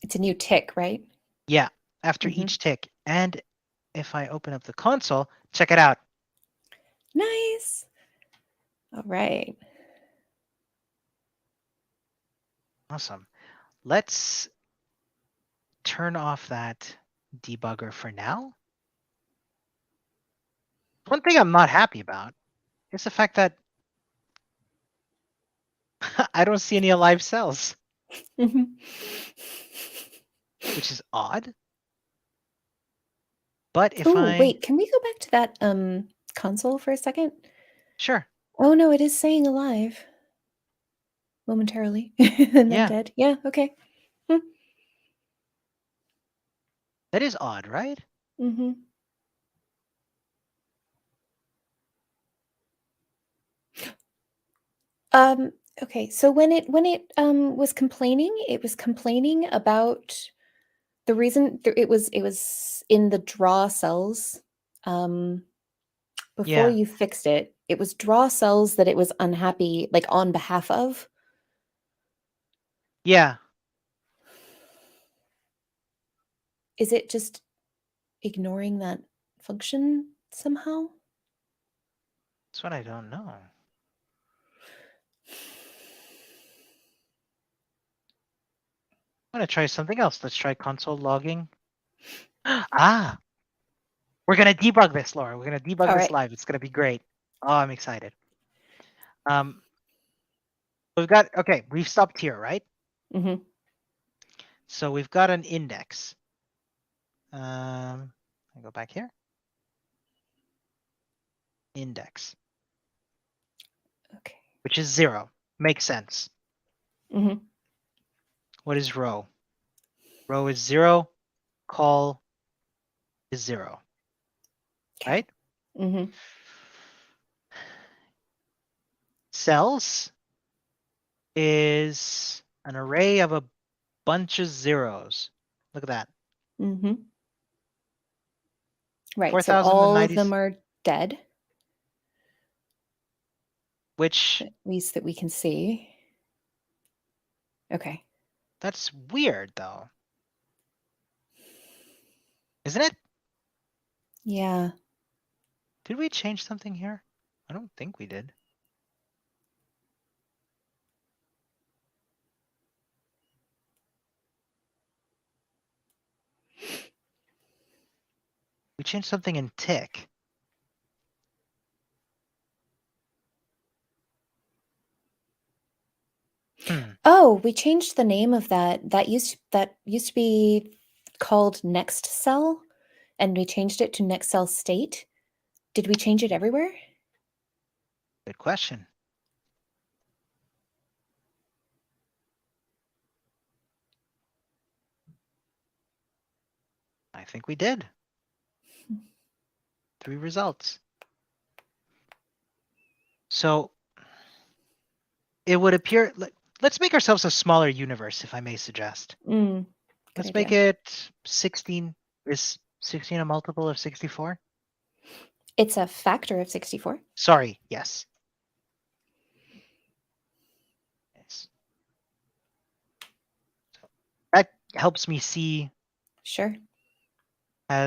It's a new tick, right? Yeah, after each tick. And if I open up the console, check it out. Nice. All right. Awesome. Let's turn off that debugger for now. One thing I'm not happy about is the fact that I don't see any alive cells, which is odd. But if wait, can we go back to that console for a second? Sure. Oh no, it is saying alive momentarily and then dead. Yeah, okay. That is odd, right? Mm-hmm. Okay, so when it was complaining, it was complaining about the reason it was in the draw cells. Before Yeah. you fixed it, it was draw cells that it was unhappy, like on behalf of. Yeah. Is it just ignoring that function somehow? That's what I don't know. I'm going to try something else. Let's try console logging. We're going to debug this, Laura. We're going to debug this live. It's going to be great. Oh, I'm excited. We've stopped here, right? Mm-hmm. So we've got an index. I go back here. Index. Okay. Which is 0. Makes sense. Mm-hmm. What is row? Row is 0. Call is 0. Okay. Right? Mm-hmm. Cells is an array of a bunch of zeros. Look at that. Mm-hmm. Right. So all of 4,090. them are dead. Which, at least that we can see. Okay. That's weird, though. Isn't it? Yeah. Did we change something here? I don't think we did. We changed something in tick. Oh, we changed the name of that. That used to be called next cell, and we changed it to next cell state. Did we change it everywhere? Good question. I think we did. 3 results. So it would appear, let's make ourselves a smaller universe, if I may suggest. Let's make it 16. Is 16 a multiple of 64? It's a factor of 64. Sorry, yes. Yes. So that helps me see Sure.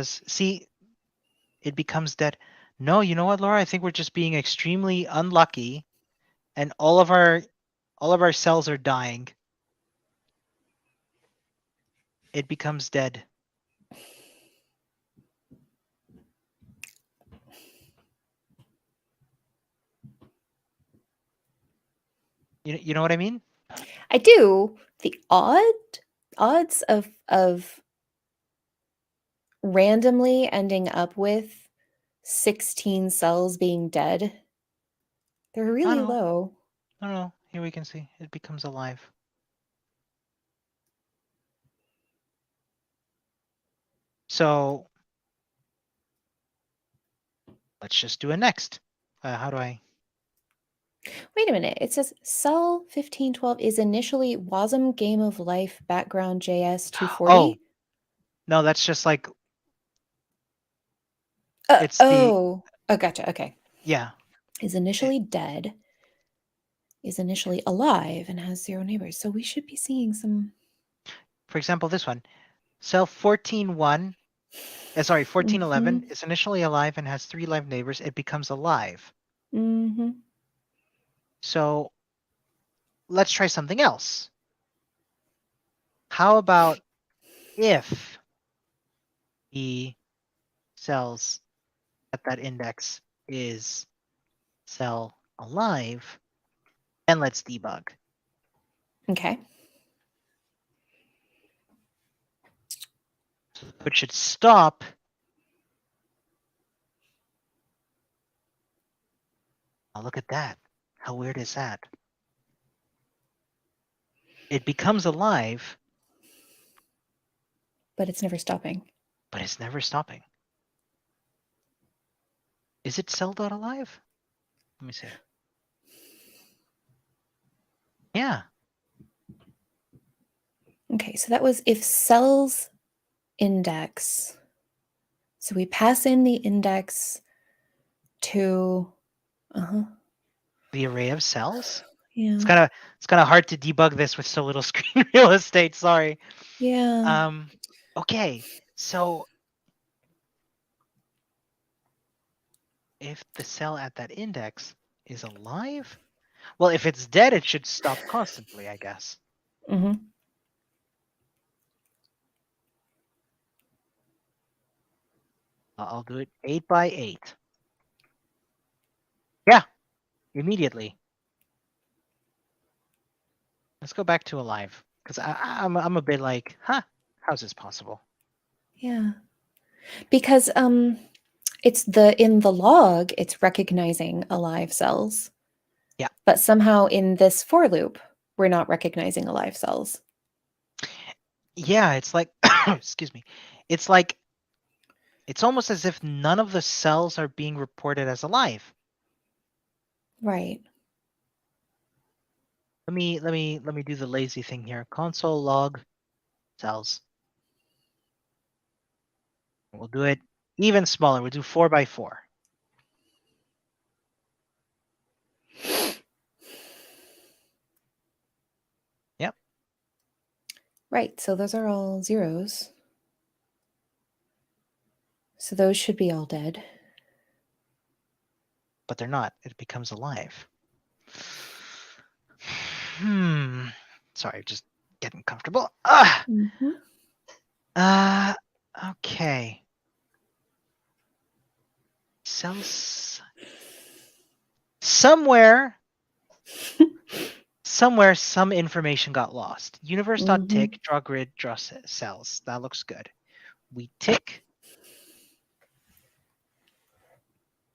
see it becomes dead. No, you know what, Laura? I think we're just being extremely unlucky, and all of our cells are dying. It becomes dead. You know what I mean? I do. The odds of randomly ending up with 16 cells being dead, they're Oh really no, low. no. Here we can see it becomes alive. So let's just do a next. How do I? Wait a minute. It says cell 1512 is initially Wasm Game of Life background JS 240. Oh no, that's just like Oh, it's the gotcha. Okay. yeah. Is initially dead, is initially alive, and has 0 neighbors. So we should be seeing some. For example, this one, cell 1411 1411 is initially alive and has 3 live neighbors. It becomes alive. Mm-hmm. So let's try something else. How about if the cells at that index is cell alive, and let's debug. Okay. It should stop. Oh, look at that. How weird is that? It becomes alive, But it's never stopping. but it's never stopping. Is it cell.alive? Let me see. Yeah. Okay, so that was if cells index. So we pass in the index to The array of cells? yeah. It's kind of hard to debug this with so little screen real estate. Sorry. Yeah. Okay. So if the cell at that index is alive, well, if it's dead, it should stop constantly, I guess. Mm-hmm. I'll do it 8 by 8. Yeah, immediately. Let's go back to alive, because I'm a bit like, huh? How's this possible? Yeah. Because it's in the log, it's recognizing alive cells. Yeah. But somehow in this for loop, we're not recognizing alive cells. Yeah, it's like, excuse me. It's like, it's almost as if none of the cells are being reported as alive. Right. Let me do the lazy thing here. Console log cells. We'll do it even smaller. We'll do 4 by 4. Yep. Right. So those are all zeros. So those should be all dead. But they're not. It becomes alive. Sorry, just getting comfortable. Mm-hmm. Okay. Cells. Somewhere, some information got lost. Universe.tick, draw grid, draw cells. That looks good. We tick.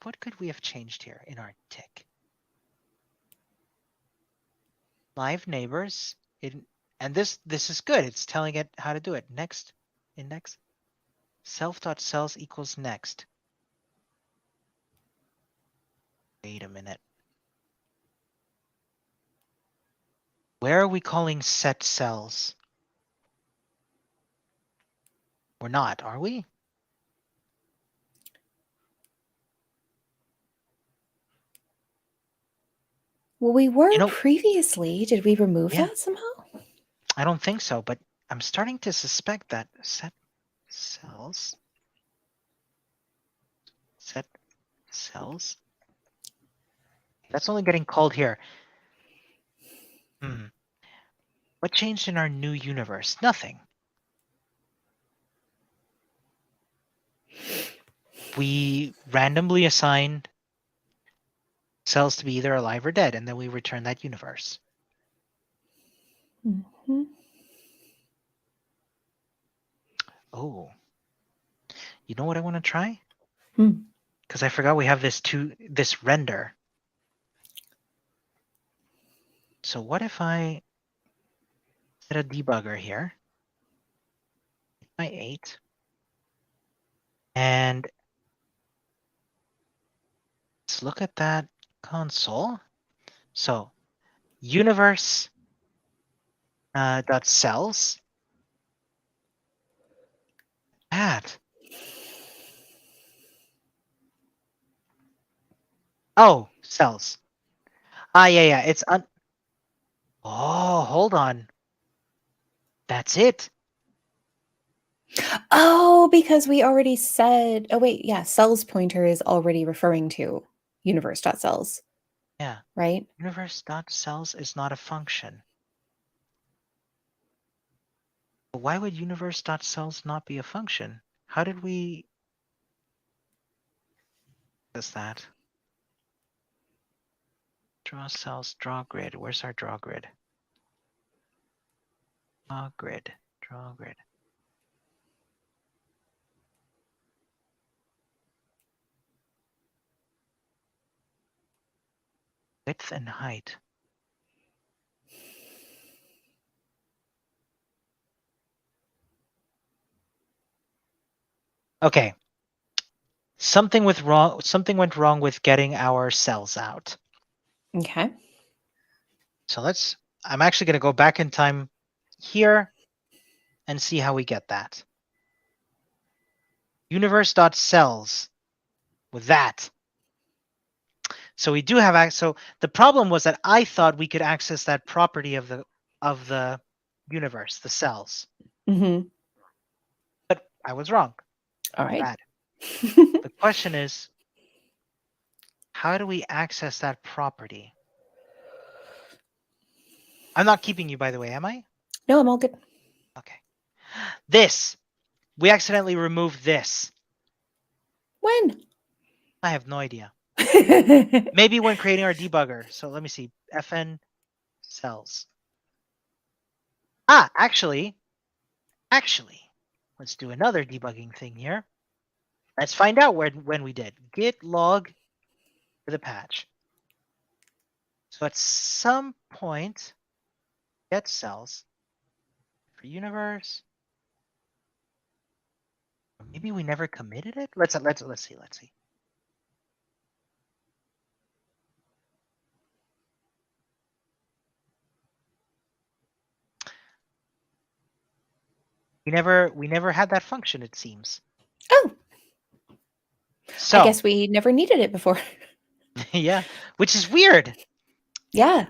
What could we have changed here in our tick? Live neighbors. And this is good. It's telling it how to do it. Next index. Self.cells equals next. Wait a minute. Where are we calling set cells? We're not, are we? Well, we were previously. Did we remove Yeah. that somehow? I don't think so, but I'm starting to suspect that set cells. That's only getting called here. What changed in our new universe? Nothing. We randomly assigned cells to be either alive or dead, and then we return that universe. Mm-hmm. Oh. You know what I want to try? Hmm. Because I forgot we have this render. So what if I set a debugger here? My 8. And let's look at that console. So universe dot cells. That. Oh, cells. Yeah. It's oh, hold on. That's it. Oh, because we already said, oh wait, yeah, cells pointer is already referring to universe.cells. Yeah. Right? Universe dot cells is not a function. Why would universe dot cells not be a function? How did we does that? Draw cells, draw grid. Where's our draw grid? Draw grid. Width and height. Okay. Something went wrong with getting our cells out. Okay. So I'm actually going to go back in time here and see how we get that. Universe.cells with that. So we do have so the problem was that I thought we could access that property of the universe, the cells. Mm-hmm. But I was wrong. All right. Bad. The question is, how do we access that property? I'm not keeping you, by the way, am I? No, I'm all good. Okay. We accidentally removed this. When? I have no idea. Maybe when creating our debugger. So let me see. FN cells. Actually, let's do another debugging thing here. Let's find out when we did. Git log for the patch. So at some point, get cells for universe. Maybe we never committed it. Let's see. We never had that function, it seems. Oh. So I guess we never needed it before. yeah, which is weird. Yeah.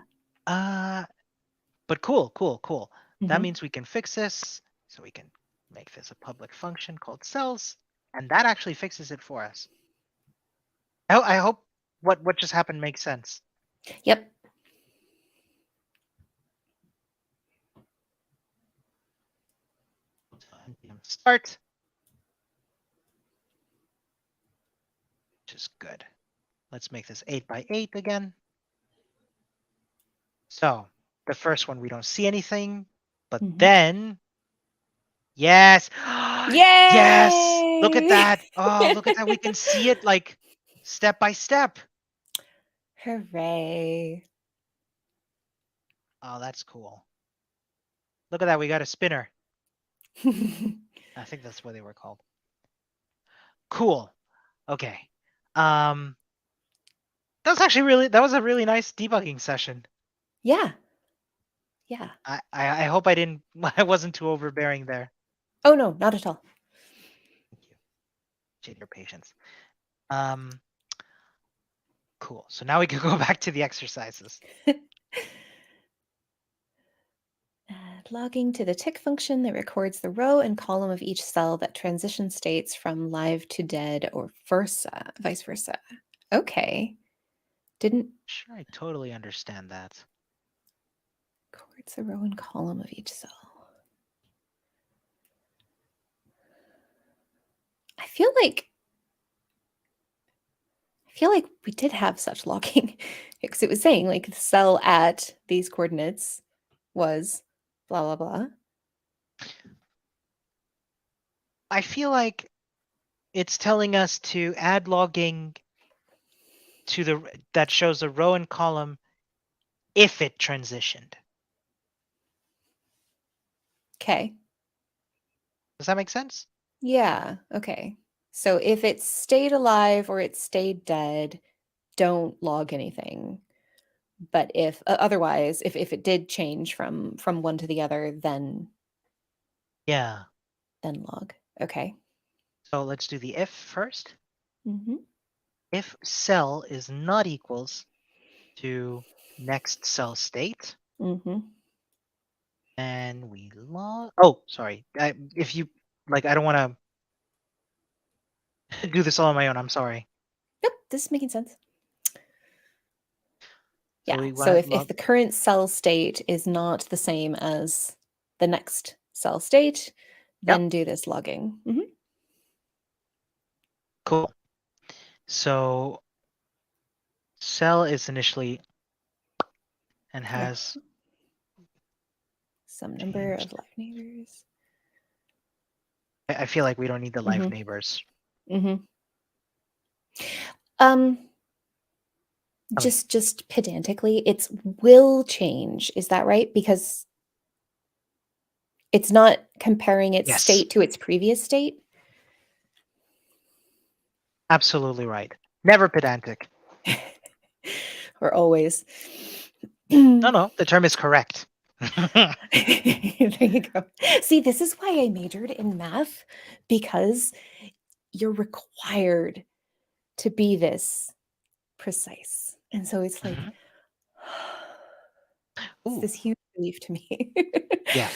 But cool. Mm-hmm. That means we can fix this. So we can make this a public function called cells, and that actually fixes it for us. I hope what just happened makes sense. Yep. Start. Which is good. Let's make this 8x8 again. So the first one, we don't see anything, but then, yes. Yay! Yes. Look at that. Oh, look at that. We can see it like step by step. Hooray. Oh, that's cool. Look at that. We got a spinner. I think that's what they were called. Cool. Okay. That was a really nice debugging session. Yeah. I hope I wasn't too overbearing there. Oh no, not at all. Thank you. Appreciate your patience. Cool. So now we can go back to the exercises. Add logging to the tick function that records the row and column of each cell that transition states from live to dead or vice versa. Okay. Didn't Sure, I totally understand that. records the row and column of each cell. I feel like we did have such logging because it was saying like the cell at these coordinates was blah blah blah. I feel like it's telling us to add logging to that shows the row and column if it transitioned. Okay. Does that make sense? Yeah. Okay. So if it stayed alive or it stayed dead, don't log anything. But if otherwise, if it did change from one to the other, then Yeah. log. Okay. So let's do the if first. Mm-hmm. If cell is not equals to next cell state, Mm-hmm. and we log. Oh, sorry. If you like, I don't want to do this all on my own. I'm sorry. Yep, this is making sense. So Yeah. we So want if the current cell state is not the same as the next cell state, then do this logging. Mm-hmm. Cool. So cell is initially and has some number of live neighbors. I feel like we don't need the live Mm-hmm. neighbors. Mm-hmm. Just pedantically, it's will change. Is that right? Because it's not comparing its Yes. state to its previous state. Absolutely right. Never pedantic. Or always. No, the term is correct. There you go. See, this is why I majored in math, because you're required to be this precise. And so it's like, it's this huge relief to me. Yeah.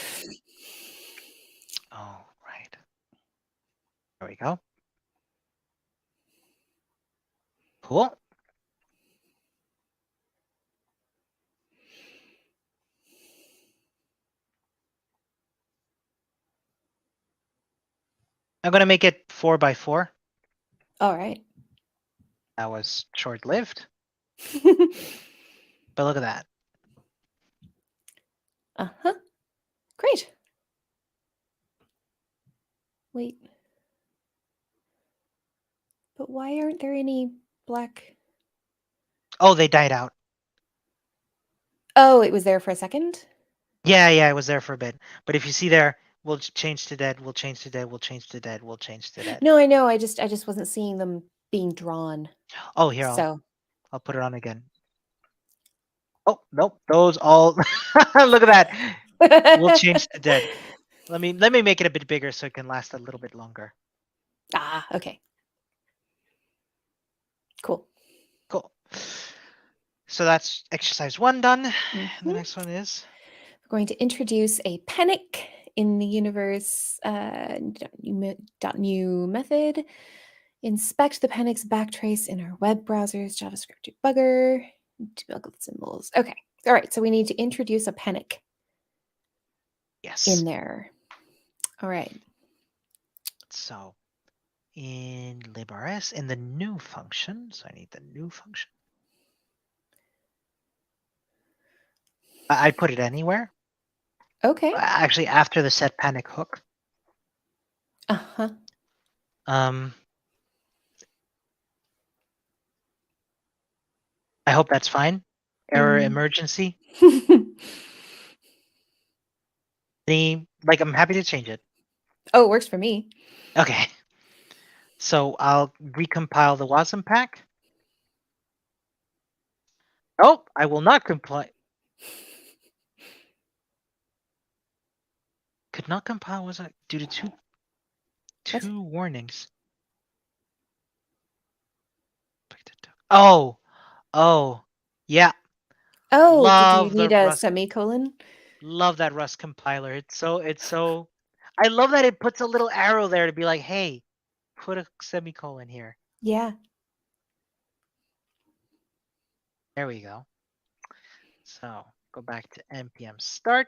Oh, right. There we go. Cool. I'm going to make it 4x4. All right. That was short-lived. But look at that. Uh-huh. Great. Wait. But why aren't there any black? Oh, they died out. Oh, it was there for a second? Yeah, it was there for a bit. But if you see there, we'll change to dead, we'll change to dead, we'll change to dead, we'll change to dead. No, I know. I just wasn't seeing them being drawn. Oh, here, So I'll put it on again. Oh, nope. Those all look at that. We'll change to dead. Let me make it a bit bigger so it can last a little bit longer. Ah, okay. Cool. Cool. So that's exercise 1 done. Mm-hmm. And the next one is? We're going to introduce a panic in the universe .new method. Inspect the panic's backtrace in our web browsers, JavaScript debugger, debug with symbols. Okay. All right. So we need to introduce a panic. Yes. In there. All right. So in librs, in the new function, so I need the new function. I put it anywhere. Okay. Actually, after the set panic hook. Uh-huh. I hope that's fine. Error emergency. I'm happy to change it. Oh, it works for me. Okay. So I'll recompile the Wasm pack. Oh, I will not compile. Could not compile was due to two warnings. Oh, Oh, yeah. Oh, did you Love the need a Rust. semicolon? Love that Rust compiler. It's so. I love that it puts a little arrow there to be like, hey, put a semicolon here. Yeah. There we go. So go back to npm start.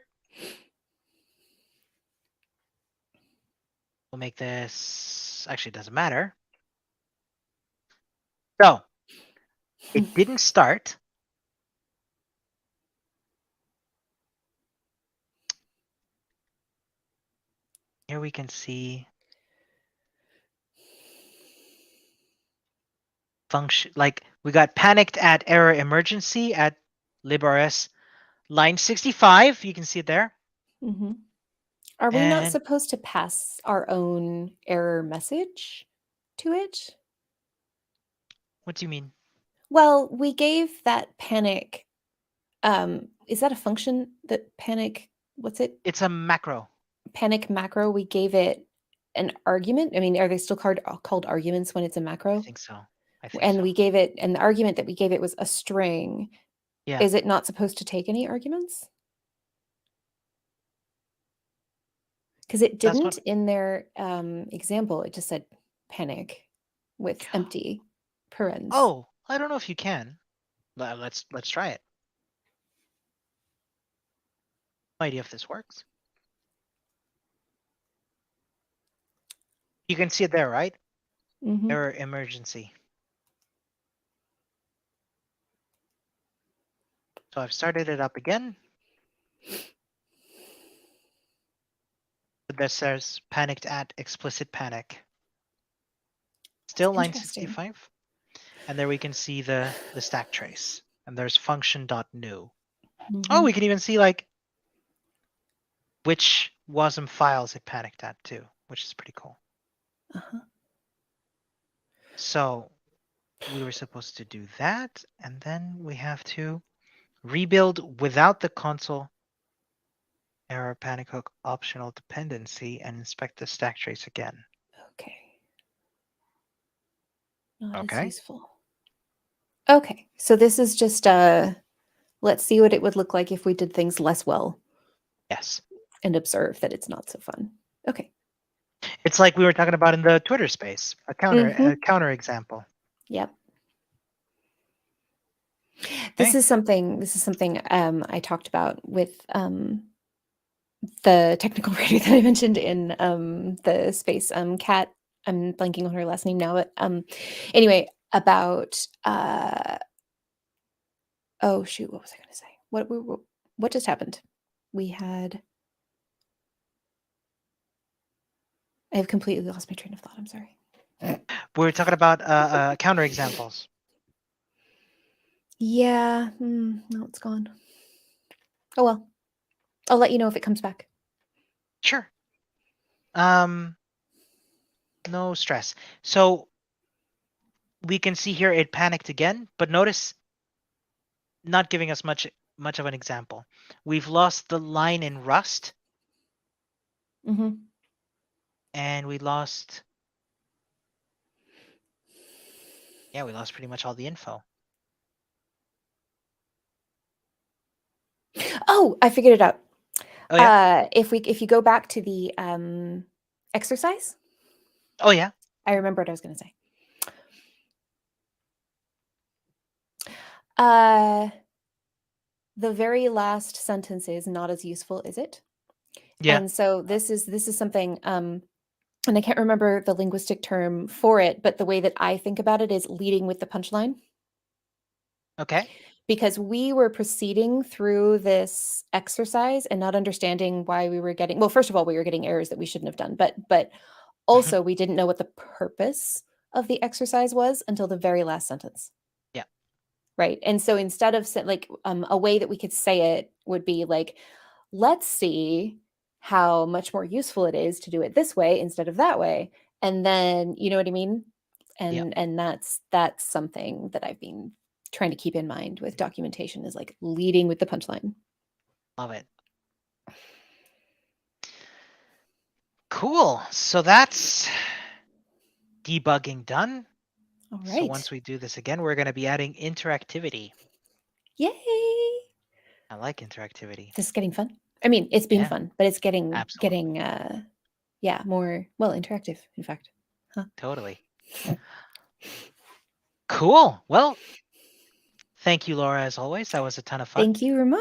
We'll make this, actually, it doesn't matter. So it didn't start. Here we can see function, like we got panicked at error emergency at librs line 65. You can see it there. Mm-hmm. Are we not And supposed to pass our own error message to it? what do you mean? Well, we gave that panic. Is that a function that panic? What's it? It's a macro. Panic macro. We gave it an argument. I mean, are they still called arguments when it's a I macro? think so. I think And so. we gave it, and the argument that we gave it was a string. Yeah. Is it not supposed to take any arguments? Because it That's what. didn't in their example. It just said panic with empty parens. Oh, I don't know if you can. Let's try it. No idea if this works. You can see it there, right? Mm-hmm. Error emergency. So I've started it up again. That says panicked at explicit panic. Still line Interesting. 65. And there we can see the stack trace. And there's function.new. Mm-hmm. Oh, we can even see like which Wasm files it panicked at too, which is pretty cool. Uh-huh. So we were supposed to do that, and then we have to rebuild without the console error panic hook optional dependency and inspect the stack trace again. Okay. Not as Okay. useful. Okay, so this is just let's see what it would look like if we did things less well Yes. and observe that it's not so fun. Okay. It's like we were talking about in the Twitter space, a counter example. Yep. Okay. This is something I talked about with the technical writer that I mentioned in the space. Kat, I'm blanking on her last name now, but anyway, about oh shoot, what was I going to say? What just happened? We had. I have completely lost my train of thought. I'm sorry. We were talking about counter examples. Yeah, no, it's gone. Oh well, I'll let you know if it comes back. Sure. No stress. So we can see here it panicked again, but notice not giving us much of an example. We've lost the line in Rust, Mm-hmm. and we lost pretty much all the info. Oh, I figured it out. Oh yeah. If you go back to the exercise, Oh yeah. I remember what I was going to say. The very last sentence is not as useful, is it? Yeah. And so this is something, and I can't remember the linguistic term for it, but the way that I think about it is leading with the punchline. Okay. Because we were proceeding through this exercise and not understanding why we were getting, well, first of all, we were getting errors that we shouldn't have done, but also we didn't know what the purpose of the exercise was until the very last sentence. Yeah. Right. And so instead of like a way that we could say it would be like, let's see how much more useful it is to do it this way instead of that way. And then, you know what I mean? Yeah. And that's something that I've been trying to keep in mind with documentation is like leading with the punchline. Love it. Cool. So that's debugging done. All right. So once we do this again, we're going to be adding interactivity. Yay! I like interactivity. This is getting fun. I mean, it's been Yeah, fun, but it's getting absolutely. more interactive, in fact. Totally. Cool. Well, thank you, Laura, as always. That was a ton of fun. Thank you, Ramon.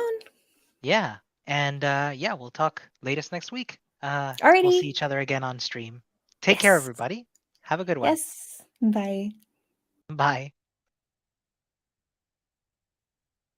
Yeah. And yeah, we'll talk latest next week. We'll Alrighty. see each other again on stream. Take care, everybody. Have a good one. Yes. Bye. Bye.